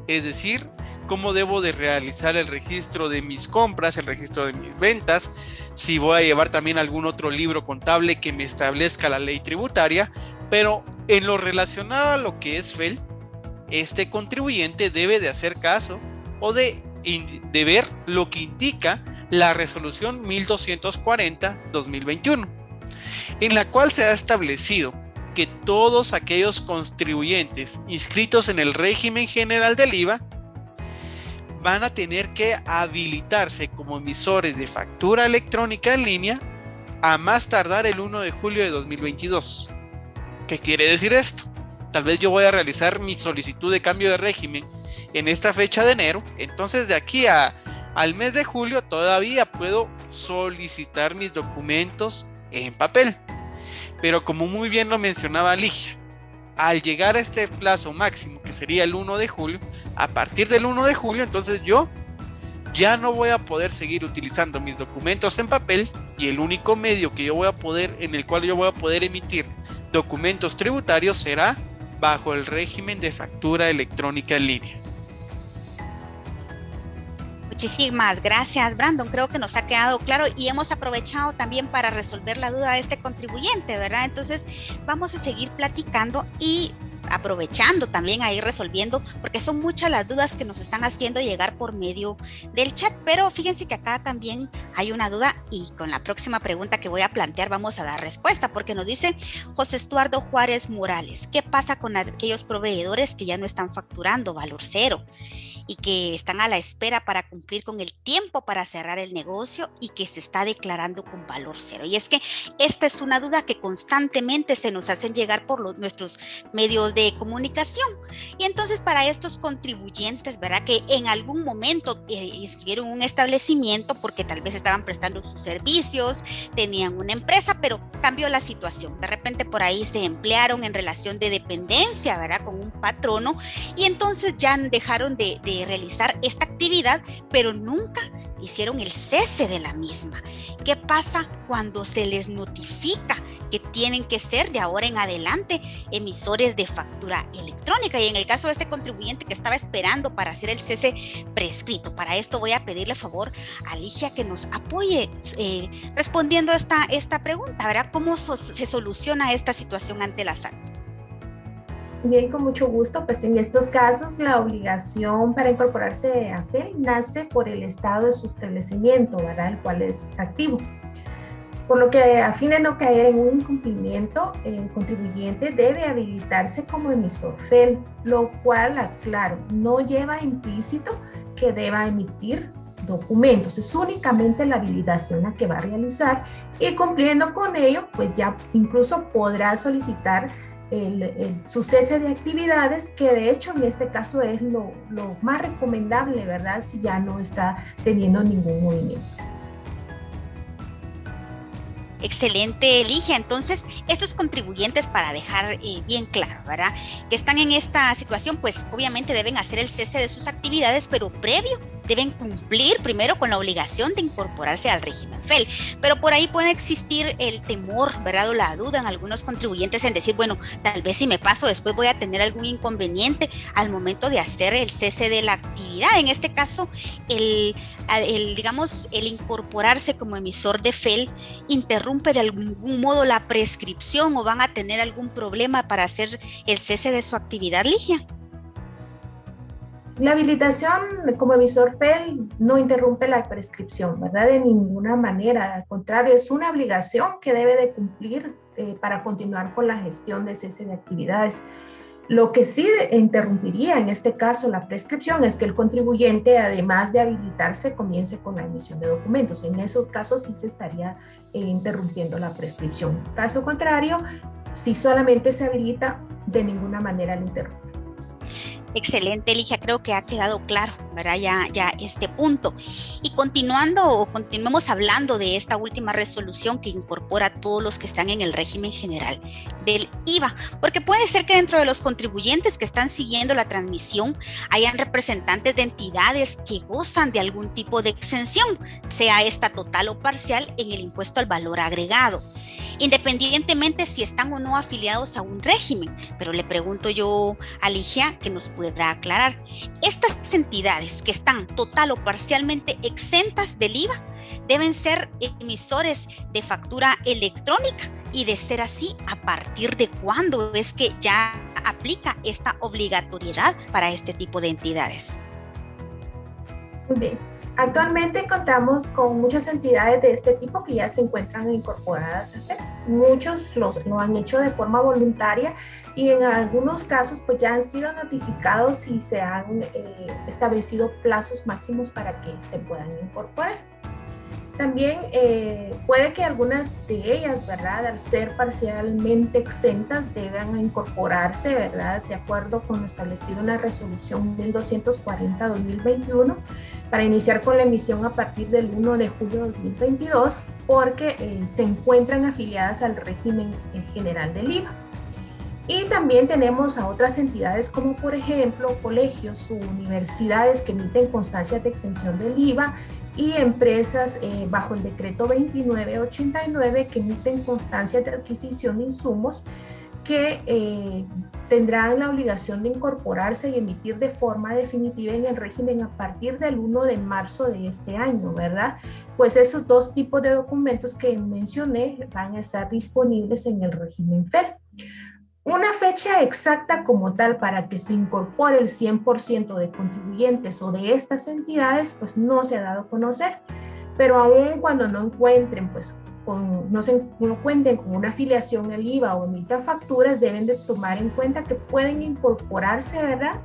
es decir, cómo debo de realizar el registro de mis compras, el registro de mis ventas, si voy a llevar también algún otro libro contable que me establezca la ley tributaria. Pero en lo relacionado a lo que es FEL, este contribuyente debe de hacer caso o de ver lo que indica la resolución 1240-2021, en la cual se ha establecido que todos aquellos contribuyentes inscritos en el régimen general del IVA van a tener que habilitarse como emisores de factura electrónica en línea a más tardar el 1 de julio de 2022. ¿Qué quiere decir esto? Tal vez yo voy a realizar mi solicitud de cambio de régimen en esta fecha de enero, entonces de aquí al mes de julio todavía puedo solicitar mis documentos en papel. Pero como muy bien lo mencionaba Ligia, al llegar a este plazo máximo, que sería el 1 de julio, a partir del 1 de julio, entonces yo ya no voy a poder seguir utilizando mis documentos en papel, y el único medio que en el cual yo voy a poder emitir documentos tributarios será bajo el régimen de factura electrónica en línea. Muchísimas gracias, Brandon. Creo que nos ha quedado claro y hemos aprovechado también para resolver la duda de este contribuyente, ¿verdad? Entonces vamos a seguir platicando y aprovechando también a ir resolviendo, porque son muchas las dudas que nos están haciendo llegar por medio del chat. Pero fíjense que acá también hay una duda, y con la próxima pregunta que voy a plantear vamos a dar respuesta, porque nos dice José Estuardo Juárez Morales: ¿qué pasa con aquellos proveedores que ya no están facturando valor cero y que están a la espera para cumplir con el tiempo para cerrar el negocio y que se está declarando con valor cero? Y es que esta es una duda que constantemente se nos hacen llegar por nuestros medios de comunicación. Y entonces para estos contribuyentes, ¿verdad?, que en algún momento inscribieron un establecimiento porque tal vez estaban prestando sus servicios, tenían una empresa, pero cambió la situación. De repente por ahí se emplearon en relación de dependencia, ¿verdad?, con un patrono, y entonces ya dejaron de realizar esta actividad, pero nunca hicieron el cese de la misma. ¿Qué pasa cuando se les notifica que tienen que ser de ahora en adelante emisores de factura electrónica? Y en el caso de este contribuyente que estaba esperando para hacer el cese prescrito, para esto voy a pedirle favor a Ligia que nos apoye respondiendo esta pregunta, ¿verdad? ¿Cómo se soluciona esta situación ante la SAT? Bien, con mucho gusto. Pues en estos casos la obligación para incorporarse a FEL nace por el estado de su establecimiento, ¿verdad? El cual es activo. Por lo que a fin de no caer en un incumplimiento, el contribuyente debe habilitarse como emisor FEL, lo cual, aclaro, no lleva implícito que deba emitir documentos. Es únicamente la habilitación la que va a realizar y cumpliendo con ello, pues ya incluso podrá solicitar su cese de actividades, que de hecho en este caso es lo más recomendable, ¿verdad? Si ya no está teniendo ningún movimiento. Excelente, Ligia. Entonces, estos contribuyentes, para dejar bien claro, ¿verdad?, que están en esta situación, pues obviamente deben hacer el cese de sus actividades, pero previo deben cumplir primero con la obligación de incorporarse al régimen FEL. Pero por ahí puede existir el temor, ¿verdad?, o la duda en algunos contribuyentes en decir, bueno, tal vez si me paso después voy a tener algún inconveniente al momento de hacer el cese de la actividad. En este caso, digamos, el incorporarse como emisor de FEL interrumpe de algún modo la prescripción, o van a tener algún problema para hacer el cese de su actividad, Ligia. La habilitación como emisor FEL no interrumpe la prescripción, ¿verdad? De ninguna manera. Al contrario, es una obligación que debe de cumplir para continuar con la gestión de cese de actividades. Lo que sí interrumpiría en este caso la prescripción es que el contribuyente, además de habilitarse, comience con la emisión de documentos. En esos casos sí se estaría interrumpiendo la prescripción. Caso contrario, si solamente se habilita, de ninguna manera lo interrumpe. Excelente, Ligia, creo que ha quedado claro, ¿verdad? Ya este punto. Y continuemos hablando de esta última resolución que incorpora a todos los que están en el régimen general del IVA, porque puede ser que dentro de los contribuyentes que están siguiendo la transmisión hayan representantes de entidades que gozan de algún tipo de exención, sea esta total o parcial, en el impuesto al valor agregado, independientemente si están o no afiliados a un régimen. Pero le pregunto yo a Ligia que nos pueda aclarar, estas entidades que están total o parcialmente exentas del IVA deben ser emisores de factura electrónica, y de ser así, ¿a partir de cuándo es que ya aplica esta obligatoriedad para este tipo de entidades? Bien. Actualmente contamos con muchas entidades de este tipo que ya se encuentran incorporadas a FEL. Muchos lo han hecho de forma voluntaria y en algunos casos pues ya han sido notificados y se han establecido plazos máximos para que se puedan incorporar. También puede que algunas de ellas, ¿verdad?, al ser parcialmente exentas, deban incorporarse, ¿verdad?, de acuerdo con lo establecido en la resolución 1240-2021, para iniciar con la emisión a partir del 1 de julio de 2022, porque se encuentran afiliadas al régimen general del IVA. Y también tenemos a otras entidades como por ejemplo colegios u universidades que emiten constancias de exención del IVA, y empresas bajo el decreto 2989 que emiten constancias de adquisición de insumos, que tendrán la obligación de incorporarse y emitir de forma definitiva en el régimen a partir del 1 de marzo de este año, ¿verdad? Pues esos dos tipos de documentos que mencioné van a estar disponibles en el régimen FEL. Una fecha exacta como tal para que se incorpore el 100% de contribuyentes o de estas entidades, pues no se ha dado a conocer, pero aún cuando no encuentren, pues no cuenten con una afiliación al IVA o emitan facturas, deben de tomar en cuenta que pueden incorporarse, ¿verdad?,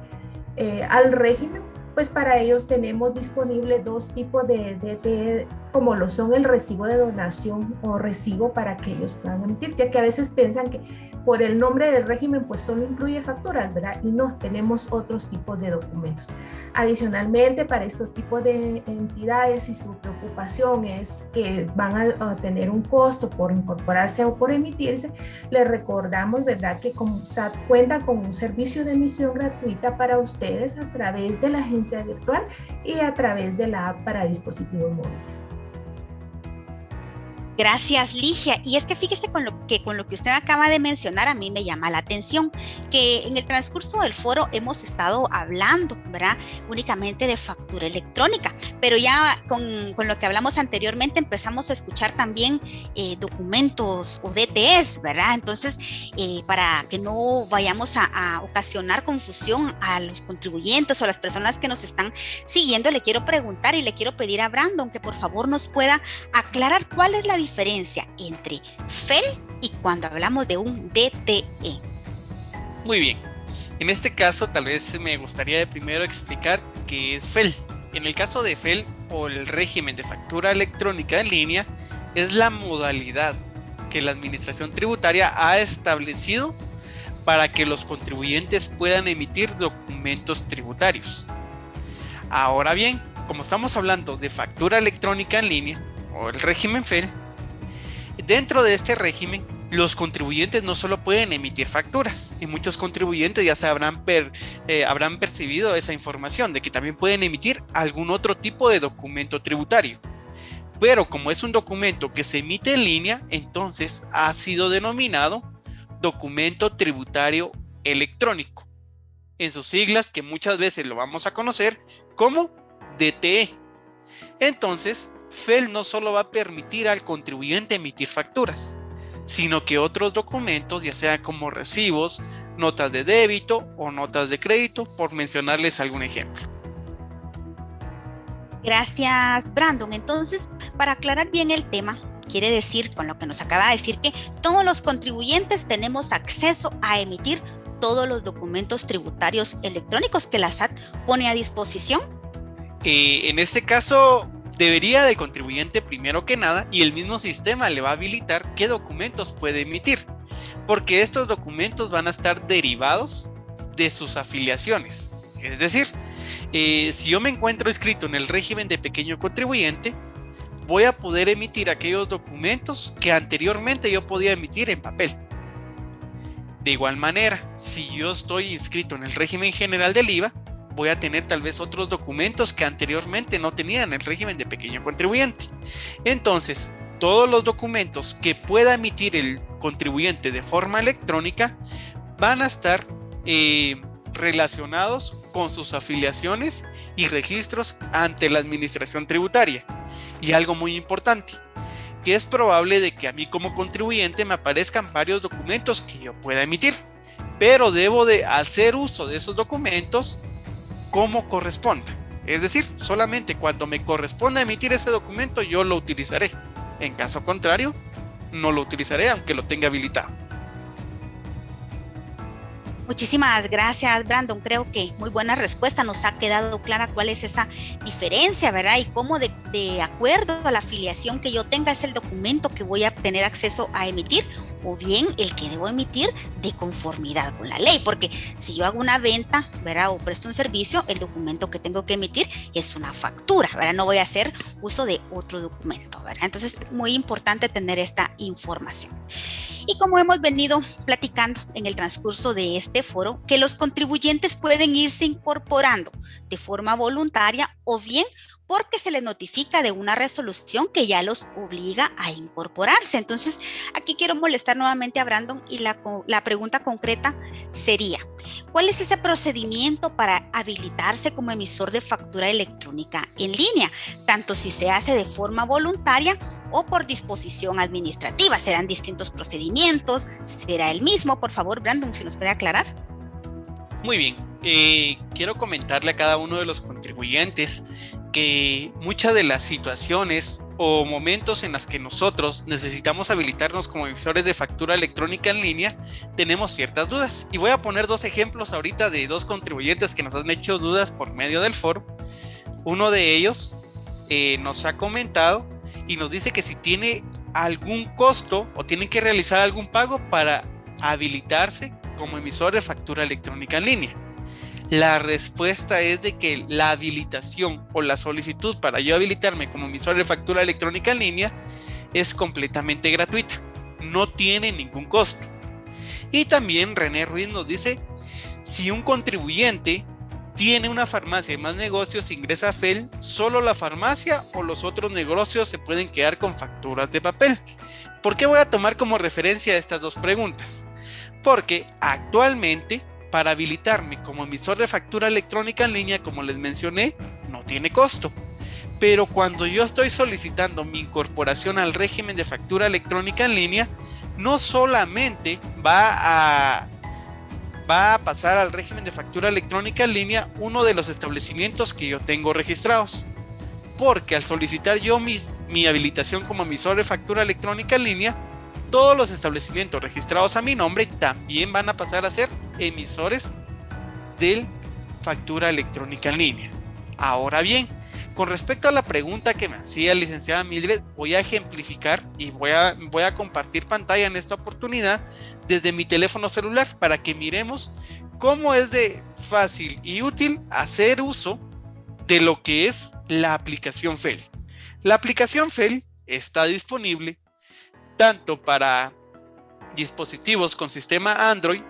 al régimen. Pues para ellos tenemos disponible dos tipos de como lo son el recibo de donación o recibo, para que ellos puedan emitir, ya que a veces piensan que por el nombre del régimen pues solo incluye facturas, ¿verdad? Y no, tenemos otros tipos de documentos. Adicionalmente, para estos tipos de entidades, y su preocupación es que van a tener un costo por incorporarse o por emitirse, les recordamos, ¿verdad?, que Comsat cuenta con un servicio de emisión gratuita para ustedes a través de la agencia presencia virtual y a través de la app para dispositivos móviles. Gracias, Ligia. Y es que fíjese con lo que usted acaba de mencionar, a mí me llama la atención que en el transcurso del foro hemos estado hablando, ¿verdad? Únicamente de factura electrónica, pero ya con lo que hablamos anteriormente empezamos a escuchar también documentos o DTEs, ¿verdad? Entonces, para que no vayamos a ocasionar confusión a los contribuyentes o a las personas que nos están siguiendo, le quiero preguntar y le quiero pedir a Brandon que por favor nos pueda aclarar cuál es la diferencia entre FEL y cuando hablamos de un DTE. Muy bien, en este caso tal vez me gustaría de primero explicar qué es FEL. En el caso de FEL o el régimen de factura electrónica en línea es la modalidad que la administración tributaria ha establecido para que los contribuyentes puedan emitir documentos tributarios. Ahora bien, como estamos hablando de factura electrónica en línea o el régimen FEL, dentro de este régimen los contribuyentes no solo pueden emitir facturas, y muchos contribuyentes ya se habrán percibido esa información de que también pueden emitir algún otro tipo de documento tributario. Pero como es un documento que se emite en línea, entonces ha sido denominado documento tributario electrónico, en sus siglas que muchas veces lo vamos a conocer como DTE. Entonces, FEL no solo va a permitir al contribuyente emitir facturas, sino que otros documentos, ya sea como recibos, notas de débito o notas de crédito, por mencionarles algún ejemplo. Gracias, Brandon. Entonces, para aclarar bien el tema, quiere decir, con lo que nos acaba de decir, que todos los contribuyentes tenemos acceso a emitir todos los documentos tributarios electrónicos que la SAT pone a disposición. En este caso, debería del contribuyente primero que nada, y el mismo sistema le va a habilitar qué documentos puede emitir, porque estos documentos van a estar derivados de sus afiliaciones. Es decir, si yo me encuentro inscrito en el régimen de pequeño contribuyente, voy a poder emitir aquellos documentos que anteriormente yo podía emitir en papel. De igual manera, si yo estoy inscrito en el régimen general del IVA, voy a tener tal vez otros documentos que anteriormente no tenía en el régimen de pequeño contribuyente. Entonces, todos los documentos que pueda emitir el contribuyente de forma electrónica van a estar relacionados con sus afiliaciones y registros ante la administración tributaria. Y algo muy importante, que es probable de que a mí como contribuyente me aparezcan varios documentos que yo pueda emitir, pero debo de hacer uso de esos documentos como corresponda. Es decir, solamente cuando me corresponda emitir ese documento yo lo utilizaré. En caso contrario, no lo utilizaré aunque lo tenga habilitado. Muchísimas gracias, Brandon. Creo que muy buena respuesta. Nos ha quedado clara cuál es esa diferencia, ¿verdad? Y cómo de acuerdo a la afiliación que yo tenga es el documento que voy a tener acceso a emitir, o bien el que debo emitir de conformidad con la ley, porque si yo hago una venta, ¿verdad? O presto un servicio, el documento que tengo que emitir es una factura, ¿verdad? No voy a hacer uso de otro documento, ¿verdad? Entonces, muy importante tener esta información. Y como hemos venido platicando en el transcurso de este foro, que los contribuyentes pueden irse incorporando de forma voluntaria o bien porque se les notifica de una resolución que ya los obliga a incorporarse. Entonces, aquí quiero molestar nuevamente a Brandon y la pregunta concreta sería, ¿cuál es ese procedimiento para habilitarse como emisor de factura electrónica en línea? Tanto si se hace de forma voluntaria o por disposición administrativa. ¿Serán distintos procedimientos? ¿Será el mismo? Por favor, Brandon, si nos puede aclarar. Muy bien, quiero comentarle a cada uno de los contribuyentes que muchas de las situaciones o momentos en las que nosotros necesitamos habilitarnos como emisores de factura electrónica en línea, tenemos ciertas dudas. Y voy a poner dos ejemplos ahorita de dos contribuyentes que nos han hecho dudas por medio del foro. Uno de ellos nos ha comentado y nos dice que si tiene algún costo o tienen que realizar algún pago para habilitarse como emisor de factura electrónica en línea. La respuesta es de que la habilitación o la solicitud para yo habilitarme como emisor de factura electrónica en línea es completamente gratuita, no tiene ningún costo. Y también René Ruiz nos dice, si un contribuyente tiene una farmacia y más negocios, ingresa a FEL, solo la farmacia o los otros negocios se pueden quedar con facturas de papel. ¿Por qué voy a tomar como referencia estas dos preguntas? Porque actualmente, para habilitarme como emisor de factura electrónica en línea, como les mencioné, no tiene costo. Pero cuando yo estoy solicitando mi incorporación al régimen de factura electrónica en línea, no solamente va a pasar al régimen de factura electrónica en línea uno de los establecimientos que yo tengo registrados, porque al solicitar yo mi habilitación como emisor de factura electrónica en línea, todos los establecimientos registrados a mi nombre también van a pasar a ser emisores de factura electrónica en línea. Ahora bien, con respecto a la pregunta que me hacía licenciada Mildred, voy a ejemplificar y voy a compartir pantalla en esta oportunidad desde mi teléfono celular para que miremos cómo es de fácil y útil hacer uso de lo que es la aplicación FEL. La aplicación FEL está disponible tanto para dispositivos con sistema Android,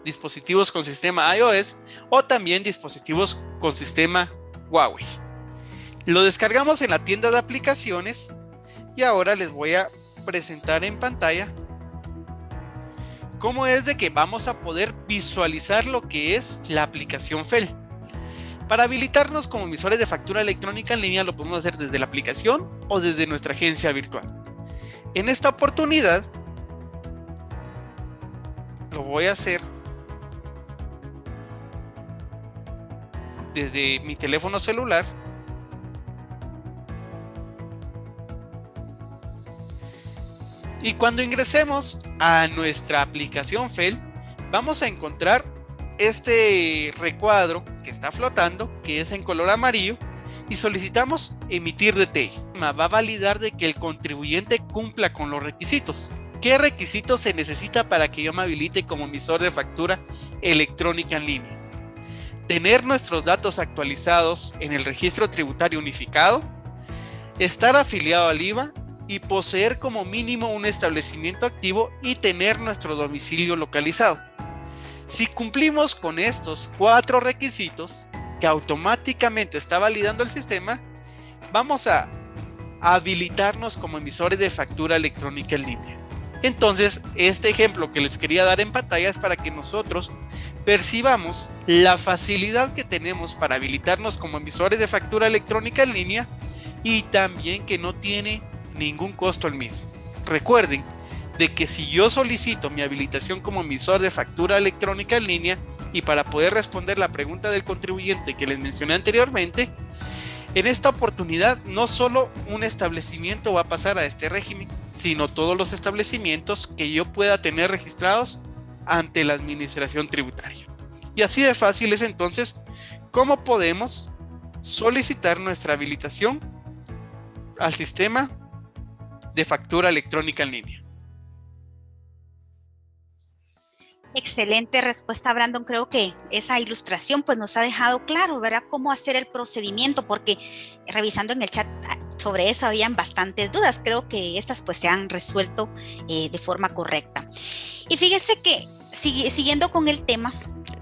dispositivos con sistema iOS o también dispositivos con sistema Huawei. Lo descargamos en la tienda de aplicaciones y ahora les voy a presentar en pantalla cómo es de que vamos a poder visualizar lo que es la aplicación FEL. Para habilitarnos como emisores de factura electrónica en línea lo podemos hacer desde la aplicación o desde nuestra agencia virtual. En esta oportunidad lo voy a hacer desde mi teléfono celular. Y cuando ingresemos a nuestra aplicación FEL, vamos a encontrar este recuadro que está flotando, que es en color amarillo, y solicitamos emitir DTI. Va a validar de que el contribuyente cumpla con los requisitos. ¿Qué requisitos se necesita para que yo me habilite como emisor de factura electrónica en línea? Tener nuestros datos actualizados en el registro tributario unificado, estar afiliado al IVA y poseer como mínimo un establecimiento activo y tener nuestro domicilio localizado. Si cumplimos con estos 4 requisitos que automáticamente está validando el sistema, vamos a habilitarnos como emisores de factura electrónica en línea. Entonces, este ejemplo que les quería dar en pantalla es para que nosotros percibamos la facilidad que tenemos para habilitarnos como emisores de factura electrónica en línea y también que no tiene ningún costo el mismo. Recuerden de que si yo solicito mi habilitación como emisor de factura electrónica en línea y para poder responder la pregunta del contribuyente que les mencioné anteriormente, en esta oportunidad no solo un establecimiento va a pasar a este régimen, sino todos los establecimientos que yo pueda tener registrados ante la administración tributaria. Y así de fácil es entonces cómo podemos solicitar nuestra habilitación al sistema de factura electrónica en línea. Excelente respuesta, Brandon. Creo que esa ilustración pues nos ha dejado claro, ¿verdad?, cómo hacer el procedimiento, porque revisando en el chat sobre eso habían bastantes dudas. Creo que estas pues se han resuelto de forma correcta. Y fíjese que siguiendo con el tema,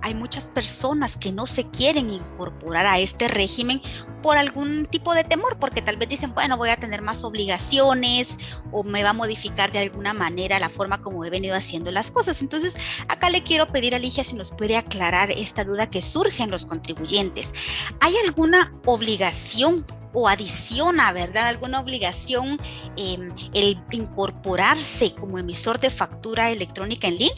hay muchas personas que no se quieren incorporar a este régimen por algún tipo de temor, porque tal vez dicen, bueno, voy a tener más obligaciones o me va a modificar de alguna manera la forma como he venido haciendo las cosas. Entonces, acá le quiero pedir a Ligia si nos puede aclarar esta duda que surge en los contribuyentes. ¿Hay alguna obligación o adiciona, verdad, alguna obligación el incorporarse como emisor de factura electrónica en línea?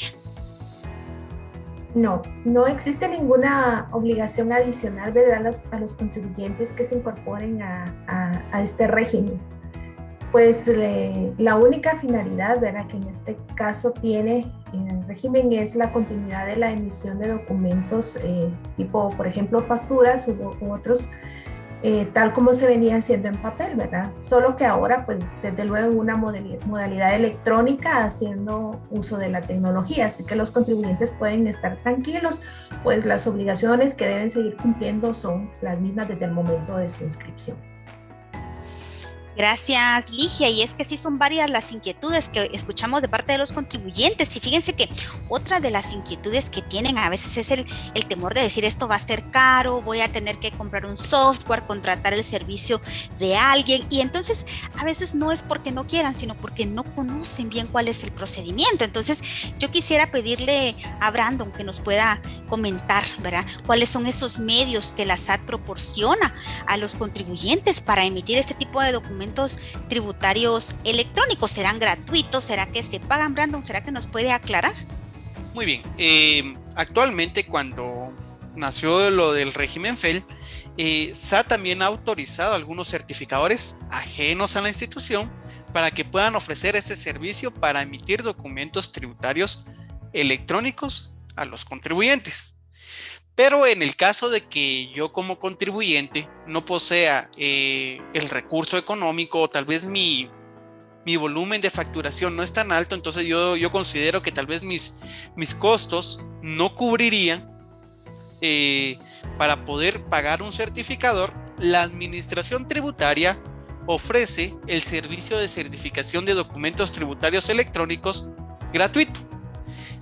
No, no existe ninguna obligación adicional, ¿verdad?, a los contribuyentes que se incorporen a este régimen. Pues la única finalidad, ¿verdad?, que en este caso tiene el régimen es la continuidad de la emisión de documentos tipo, por ejemplo, facturas u otros, tal como se venía haciendo en papel, ¿verdad? Solo que ahora, pues, desde luego en una modalidad electrónica haciendo uso de la tecnología. Así que los contribuyentes pueden estar tranquilos, pues las obligaciones que deben seguir cumpliendo son las mismas desde el momento de su inscripción. Gracias, Ligia. Y es que sí son varias las inquietudes que escuchamos de parte de los contribuyentes. Y fíjense que otra de las inquietudes que tienen a veces es el temor de decir esto va a ser caro, voy a tener que comprar un software, contratar el servicio de alguien. Y entonces a veces no es porque no quieran, sino porque no conocen bien cuál es el procedimiento. Entonces yo quisiera pedirle a Brandon que nos pueda comentar, ¿verdad?, cuáles son esos medios que la SAT proporciona a los contribuyentes para emitir este tipo de documentos tributarios electrónicos. ¿Serán gratuitos? ¿Será que se pagan, Brandon? ¿Será que nos puede aclarar? Muy bien. Actualmente, cuando nació lo del régimen FEL, SAT también ha autorizado algunos certificadores ajenos a la institución para que puedan ofrecer ese servicio para emitir documentos tributarios electrónicos a los contribuyentes. Pero en el caso de que yo como contribuyente no posea el recurso económico, o tal vez mi volumen de facturación no es tan alto, entonces yo considero que tal vez mis costos no cubrirían para poder pagar un certificador. La administración tributaria ofrece el servicio de certificación de documentos tributarios electrónicos gratuito,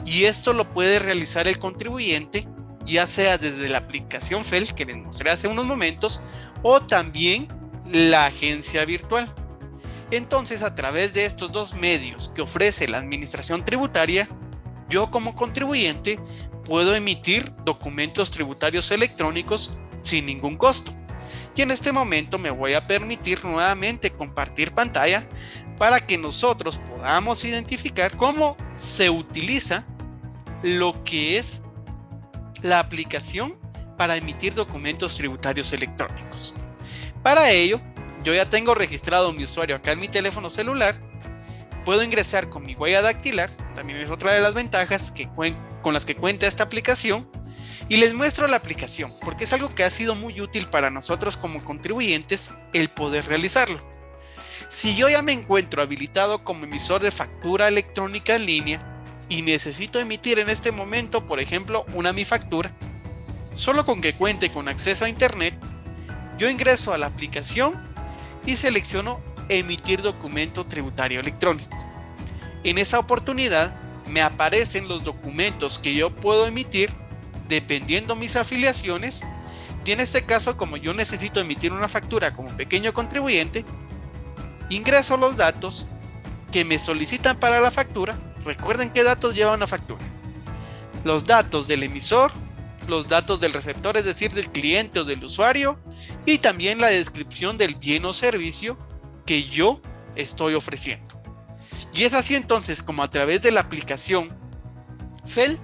y esto lo puede realizar el contribuyente, ya sea desde la aplicación FEL que les mostré hace unos momentos, o también la agencia virtual. Entonces, a través de estos dos medios que ofrece la administración tributaria, yo como contribuyente puedo emitir documentos tributarios electrónicos sin ningún costo. Y en este momento me voy a permitir nuevamente compartir pantalla para que nosotros podamos identificar cómo se utiliza lo que es la aplicación para emitir documentos tributarios electrónicos. Para ello, yo ya tengo registrado mi usuario acá en mi teléfono celular. Puedo ingresar con mi huella dactilar, también es otra de las ventajas con las que cuenta esta aplicación, y les muestro la aplicación porque es algo que ha sido muy útil para nosotros como contribuyentes el poder realizarlo. Si yo ya me encuentro habilitado como emisor de factura electrónica en línea y necesito emitir en este momento, por ejemplo, una mi factura, solo con que cuente con acceso a internet, yo ingreso a la aplicación y selecciono emitir documento tributario electrónico. En esa oportunidad me aparecen los documentos que yo puedo emitir dependiendo mis afiliaciones, y en este caso, como yo necesito emitir una factura como pequeño contribuyente, ingreso los datos que me solicitan para la factura. Recuerden qué datos lleva una factura: los datos del emisor, los datos del receptor, es decir, del cliente o del usuario, y también la descripción del bien o servicio que yo estoy ofreciendo. Y es así entonces como a través de la aplicación FEL,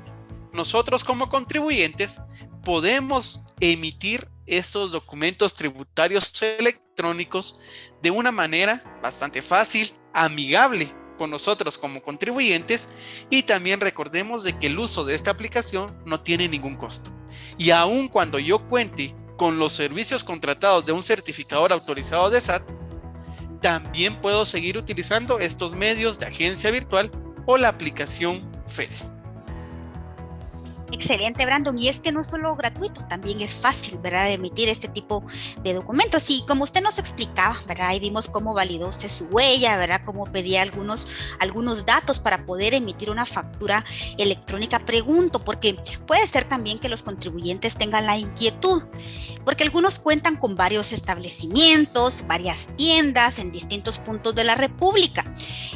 nosotros como contribuyentes podemos emitir estos documentos tributarios electrónicos de una manera bastante fácil, amigable con nosotros como contribuyentes, y también recordemos de que el uso de esta aplicación no tiene ningún costo. Y aun cuando yo cuente con los servicios contratados de un certificador autorizado de SAT, también puedo seguir utilizando estos medios de agencia virtual o la aplicación FEL. Excelente, Brandon. Y es que no es solo gratuito, también es fácil, ¿verdad?, de emitir este tipo de documentos. Y como usted nos explicaba, ¿verdad?, y vimos cómo validó usted su huella, ¿verdad?, cómo pedía algunos datos para poder emitir una factura electrónica. Pregunto, porque puede ser también que los contribuyentes tengan la inquietud, porque algunos cuentan con varios establecimientos, varias tiendas en distintos puntos de la República.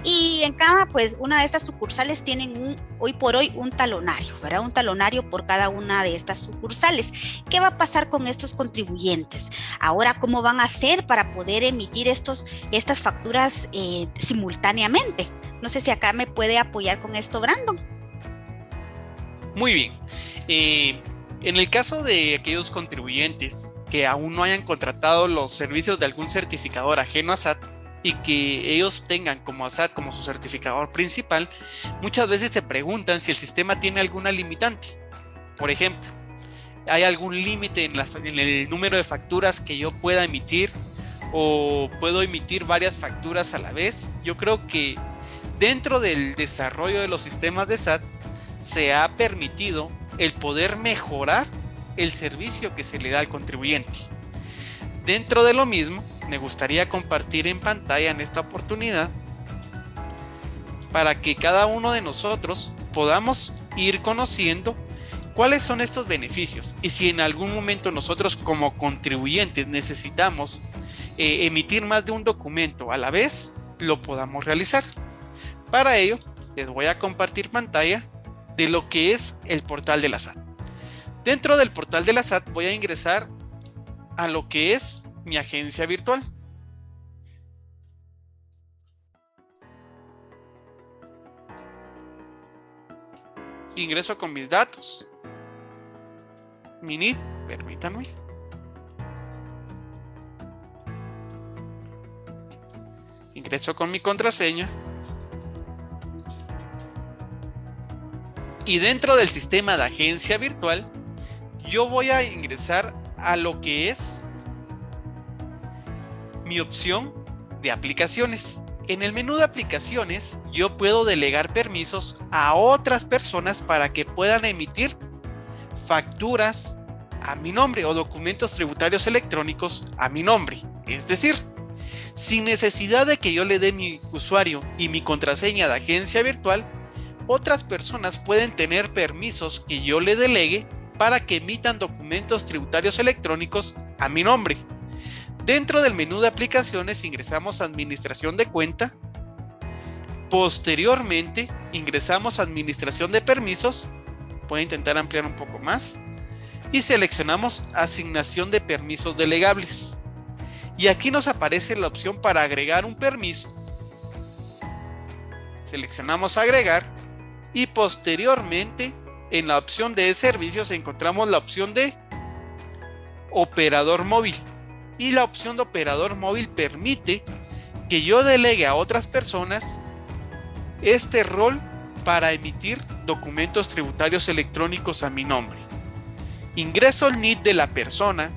Y en cada, pues, una de estas sucursales tienen hoy por hoy un talonario, ¿verdad?, un talonario por cada una de estas sucursales. ¿Qué va a pasar con estos contribuyentes? Ahora, ¿cómo van a hacer para poder emitir estas facturas simultáneamente? No sé si acá me puede apoyar con esto, Brandon. Muy bien. En el caso de aquellos contribuyentes que aún no hayan contratado los servicios de algún certificador ajeno a SAT, y que ellos tengan como SAT como su certificador principal, muchas veces se preguntan si el sistema tiene alguna limitante. Por ejemplo, ¿hay algún límite en el número de facturas que yo pueda emitir? ¿O puedo emitir varias facturas a la vez? Yo creo que dentro del desarrollo de los sistemas de SAT se ha permitido el poder mejorar el servicio que se le da al contribuyente. Dentro de lo mismo, me gustaría compartir en pantalla en esta oportunidad para que cada uno de nosotros podamos ir conociendo cuáles son estos beneficios y si en algún momento nosotros como contribuyentes necesitamos emitir más de un documento a la vez, lo podamos realizar. Para ello, les voy a compartir pantalla de lo que es el portal de la SAT. Dentro del portal de la SAT voy a ingresar a lo que es mi agencia virtual. Ingreso con mis datos. Mi NID, permítanme. Ingreso con mi contraseña. Y dentro del sistema de agencia virtual, yo voy a ingresar a lo que es mi opción de aplicaciones. En el menú de aplicaciones, yo puedo delegar permisos a otras personas para que puedan emitir facturas a mi nombre o documentos tributarios electrónicos a mi nombre. Es decir, sin necesidad de que yo le dé mi usuario y mi contraseña de agencia virtual, otras personas pueden tener permisos que yo le delegue para que emitan documentos tributarios electrónicos a mi nombre. Dentro del menú de aplicaciones ingresamos a administración de cuenta. Posteriormente ingresamos a administración de permisos. Voy a intentar ampliar un poco más. Y seleccionamos asignación de permisos delegables. Y aquí nos aparece la opción para agregar un permiso. Seleccionamos agregar. Y posteriormente en la opción de servicios encontramos la opción de operador móvil. Y la opción de operador móvil permite que yo delegue a otras personas este rol para emitir documentos tributarios electrónicos a mi nombre. Ingreso el NID de la persona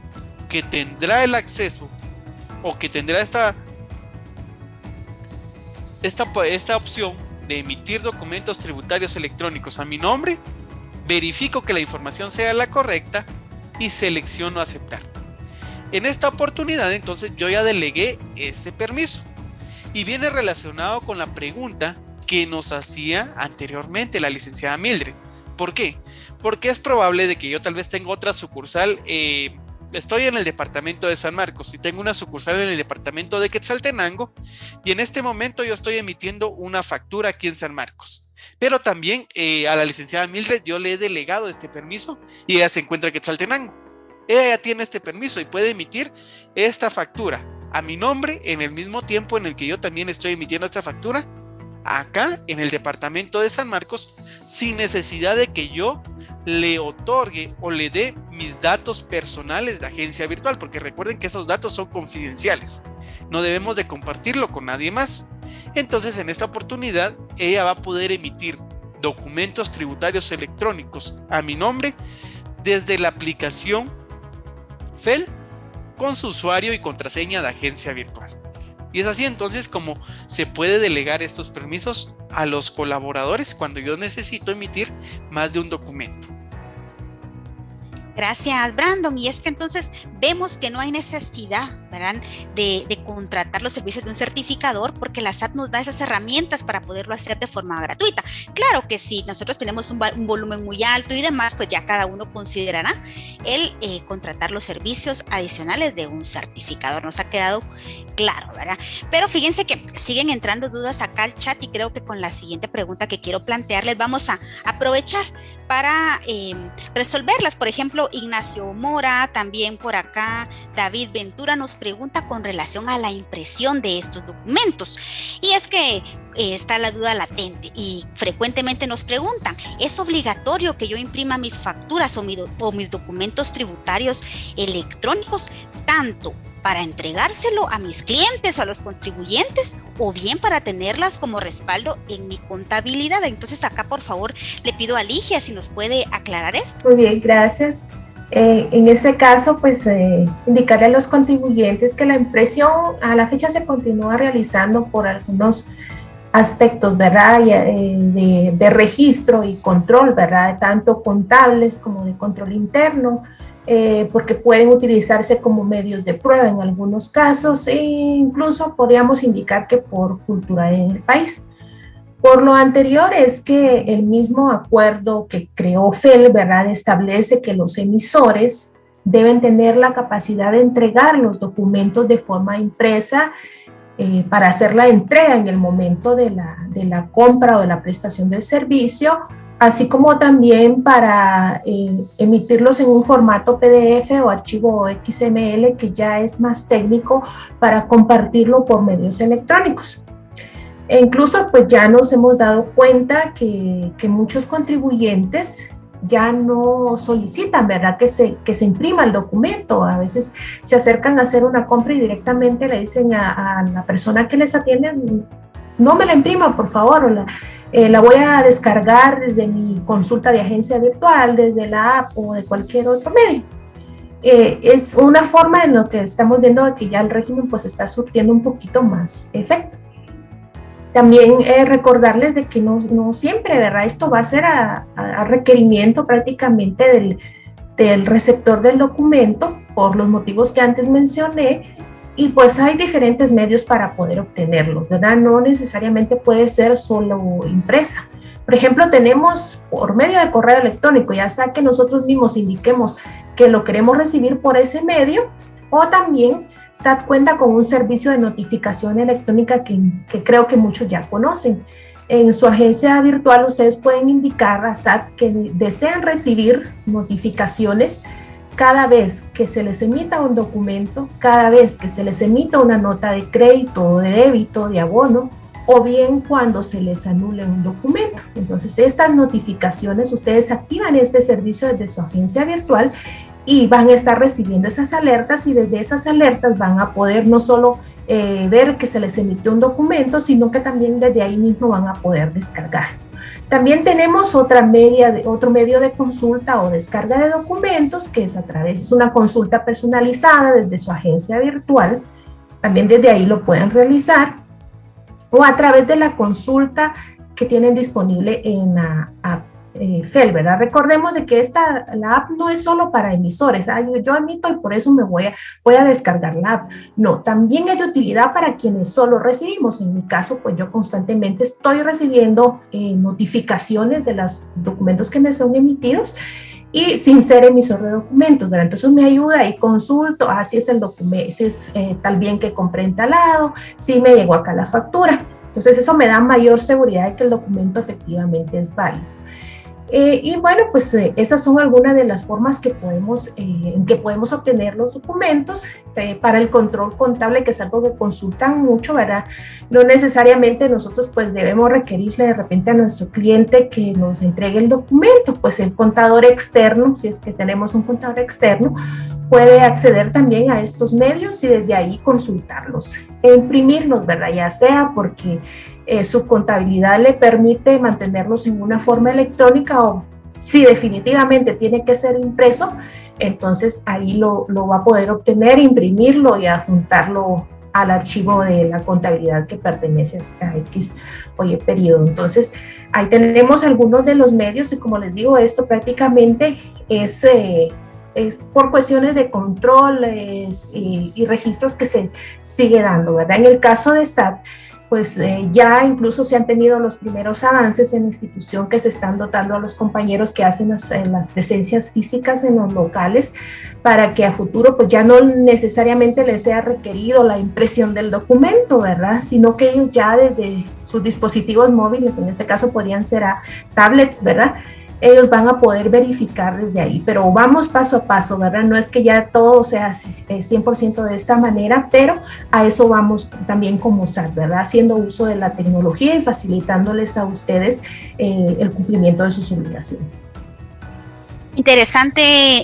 que tendrá el acceso o que tendrá esta opción de emitir documentos tributarios electrónicos a mi nombre, verifico que la información sea la correcta y selecciono aceptar. En esta oportunidad, entonces, yo ya delegué ese permiso y viene relacionado con la pregunta que nos hacía anteriormente la licenciada Mildred. ¿Por qué? Porque es probable de que yo tal vez tenga otra sucursal. Estoy en el departamento de San Marcos y tengo una sucursal en el departamento de Quetzaltenango y en este momento yo estoy emitiendo una factura aquí en San Marcos. Pero también a la licenciada Mildred yo le he delegado este permiso y ella se encuentra en Quetzaltenango. Ella ya tiene este permiso y puede emitir esta factura a mi nombre en el mismo tiempo en el que yo también estoy emitiendo esta factura acá en el departamento de San Marcos, sin necesidad de que yo le otorgue o le dé mis datos personales de agencia virtual, porque recuerden que esos datos son confidenciales, no debemos de compartirlo con nadie más. Entonces en esta oportunidad ella va a poder emitir documentos tributarios electrónicos a mi nombre desde la aplicación FEL con su usuario y contraseña de agencia virtual. Y es así entonces como se puede delegar estos permisos a los colaboradores cuando yo necesito emitir más de un documento. Gracias, Brandon. Y es que entonces vemos que no hay necesidad, ¿verdad?, de contratar los servicios de un certificador, porque la SAT nos da esas herramientas para poderlo hacer de forma gratuita. Claro que sí, nosotros tenemos un volumen muy alto y demás, pues ya cada uno considerará el contratar los servicios adicionales de un certificador. Nos ha quedado claro, ¿verdad? Pero fíjense que siguen entrando dudas acá al chat y creo que con la siguiente pregunta que quiero plantearles vamos a aprovechar para resolverlas. Por ejemplo, Ignacio Mora, también por acá David Ventura nos pregunta con relación a la impresión de estos documentos. Y es que está la duda latente y frecuentemente nos preguntan, ¿es obligatorio que yo imprima mis facturas o mis documentos tributarios electrónicos tanto para entregárselo a mis clientes o a los contribuyentes o bien para tenerlas como respaldo en mi contabilidad? Entonces acá por favor le pido a Ligia si nos puede aclarar esto. Muy bien, gracias. En ese caso, pues indicarle a los contribuyentes que la impresión a la fecha se continúa realizando por algunos aspectos, ¿verdad?, de registro y control, ¿verdad?, tanto contables como de control interno. porque pueden utilizarse como medios de prueba en algunos casos e incluso podríamos indicar que por cultura en el país. Por lo anterior es que el mismo acuerdo que creó FEL, ¿verdad?, establece que los emisores deben tener la capacidad de entregar los documentos de forma impresa para hacer la entrega en el momento de la compra o de la prestación del servicio, así como también para emitirlos en un formato PDF o archivo XML, que ya es más técnico, para compartirlo por medios electrónicos. E incluso pues ya nos hemos dado cuenta que muchos contribuyentes ya no solicitan, ¿verdad?, que se imprima el documento. A veces se acercan a hacer una compra y directamente le dicen a la persona que les atiende, no me la imprima, por favor, o la voy a descargar desde mi consulta de agencia virtual, desde la app o de cualquier otro medio. Es una forma en la que estamos viendo que ya el régimen pues está surtiendo un poquito más efecto. También recordarles de que no siempre, ¿verdad?, esto va a ser a requerimiento prácticamente del receptor del documento, por los motivos que antes mencioné, y pues hay diferentes medios para poder obtenerlos, ¿verdad? No necesariamente puede ser solo impresa. Por ejemplo, tenemos por medio de correo electrónico, ya sea que nosotros mismos indiquemos que lo queremos recibir por ese medio, o también SAT cuenta con un servicio de notificación electrónica que creo que muchos ya conocen. En su agencia virtual ustedes pueden indicar a SAT que desean recibir notificaciones cada vez que se les emita un documento, cada vez que se les emita una nota de crédito, de débito, de abono, o bien cuando se les anule un documento. Entonces, estas notificaciones, ustedes activan este servicio desde su agencia virtual y van a estar recibiendo esas alertas, y desde esas alertas van a poder no solo ver que se les emitió un documento, sino que también desde ahí mismo van a poder descargar. También tenemos otro medio de consulta o descarga de documentos, que es a través de una consulta personalizada desde su agencia virtual. También desde ahí lo pueden realizar, o a través de la consulta que tienen disponible en la app FEL, ¿verdad? Recordemos de que la app no es solo para emisores. Yo emito y por eso me voy a descargar la app. No, también es de utilidad para quienes solo recibimos. En mi caso, pues yo constantemente estoy recibiendo notificaciones de los documentos que me son emitidos, y sin ser emisor de documentos, ¿verdad? Entonces me ayuda y consulto, si es el documento, si es tal bien que compré en tal lado, si me llegó acá la factura. Entonces eso me da mayor seguridad de que el documento efectivamente es válido. Y bueno, pues esas son algunas de las formas en que podemos obtener los documentos. Para el control contable, que es algo que consultan mucho, ¿verdad? No necesariamente nosotros pues debemos requerirle de repente a nuestro cliente que nos entregue el documento, pues el contador externo, si es que tenemos un contador externo, puede acceder también a estos medios y desde ahí consultarlos e imprimirlos, ¿verdad? Ya sea porque su contabilidad le permite mantenerlos en una forma electrónica, o si definitivamente tiene que ser impreso, entonces ahí lo va a poder obtener, imprimirlo y adjuntarlo al archivo de la contabilidad que pertenece a X o Y periodo. Entonces ahí tenemos algunos de los medios, y como les digo, esto prácticamente es por cuestiones de controles y registros que se sigue dando, ¿verdad? En el caso de SAT, pues ya incluso se han tenido los primeros avances en la institución, que se están dotando a los compañeros que hacen las presencias físicas en los locales, para que a futuro pues ya no necesariamente les sea requerido la impresión del documento, ¿verdad? Sino que ellos ya desde sus dispositivos móviles, en este caso podrían ser tablets, ¿verdad?, ellos van a poder verificar desde ahí, pero vamos paso a paso, ¿verdad? No es que ya todo sea 100% de esta manera, pero a eso vamos también como SAT, ¿verdad? Haciendo uso de la tecnología y facilitándoles a ustedes el cumplimiento de sus obligaciones. Interesante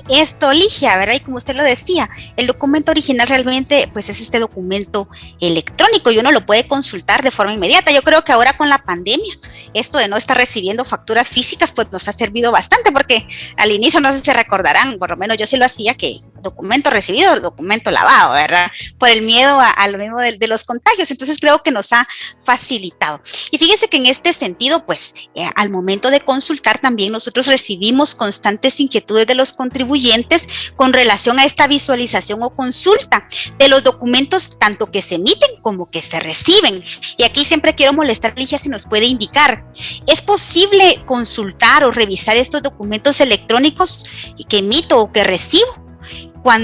esto, Ligia, ¿verdad? Y como usted lo decía, el documento original realmente pues es este documento electrónico y uno lo puede consultar de forma inmediata. Yo creo que ahora con la pandemia, esto de no estar recibiendo facturas físicas pues nos ha servido bastante, porque al inicio, no sé si se recordarán, por lo menos yo sí lo hacía, que documento recibido, documento lavado, ¿verdad? Por el miedo a lo mismo de los contagios. Entonces creo que nos ha facilitado. Y fíjese que en este sentido, pues, al momento de consultar también nosotros recibimos constantes inquietudes de los contribuyentes con relación a esta visualización o consulta de los documentos tanto que se emiten como que se reciben. Y aquí siempre quiero molestar a Ligia si nos puede indicar, ¿es posible consultar o revisar estos documentos electrónicos que emito o que recibo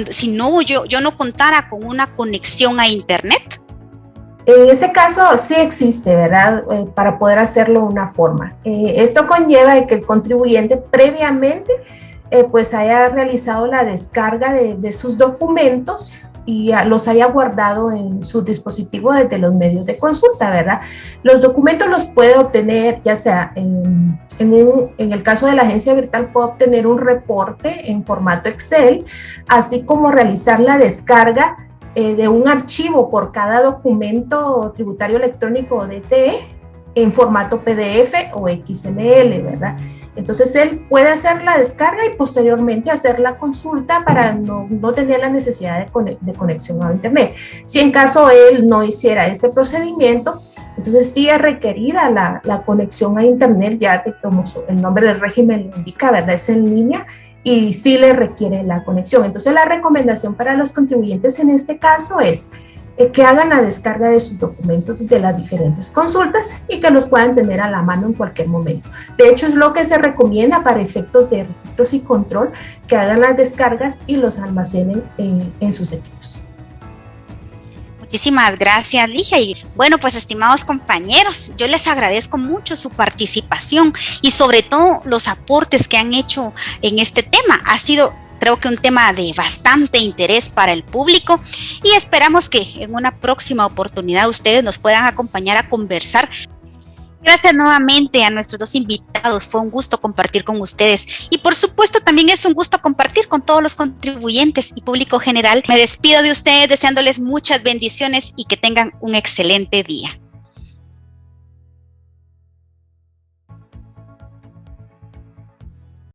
si no yo no contara con una conexión a internet? En este caso sí existe, ¿verdad? Para poder hacerlo de una forma. Esto conlleva que el contribuyente previamente pues haya realizado la descarga de sus documentos y los haya guardado en su dispositivo desde los medios de consulta, ¿verdad? Los documentos los puede obtener, ya sea en el caso de la agencia virtual, puede obtener un reporte en formato Excel, así como realizar la descarga de un archivo por cada documento tributario electrónico o DTE en formato PDF o XML, ¿verdad? Entonces él puede hacer la descarga y posteriormente hacer la consulta para no tener la necesidad de conexión a internet. Si en caso él no hiciera este procedimiento, entonces sí es requerida la conexión a internet, ya como el nombre del régimen lo indica, ¿verdad? Es en línea y sí le requiere la conexión. Entonces la recomendación para los contribuyentes en este caso es que hagan la descarga de sus documentos de las diferentes consultas y que los puedan tener a la mano en cualquier momento. De hecho, es lo que se recomienda para efectos de registros y control, que hagan las descargas y los almacenen en sus equipos. Muchísimas gracias, Ligia. Y bueno, pues estimados compañeros, yo les agradezco mucho su participación y sobre todo los aportes que han hecho en este tema. Ha sido, creo que, un tema de bastante interés para el público y esperamos que en una próxima oportunidad ustedes nos puedan acompañar a conversar. Gracias nuevamente a nuestros dos invitados, fue un gusto compartir con ustedes y por supuesto también es un gusto compartir con todos los contribuyentes y público general. Me despido de ustedes deseándoles muchas bendiciones y que tengan un excelente día.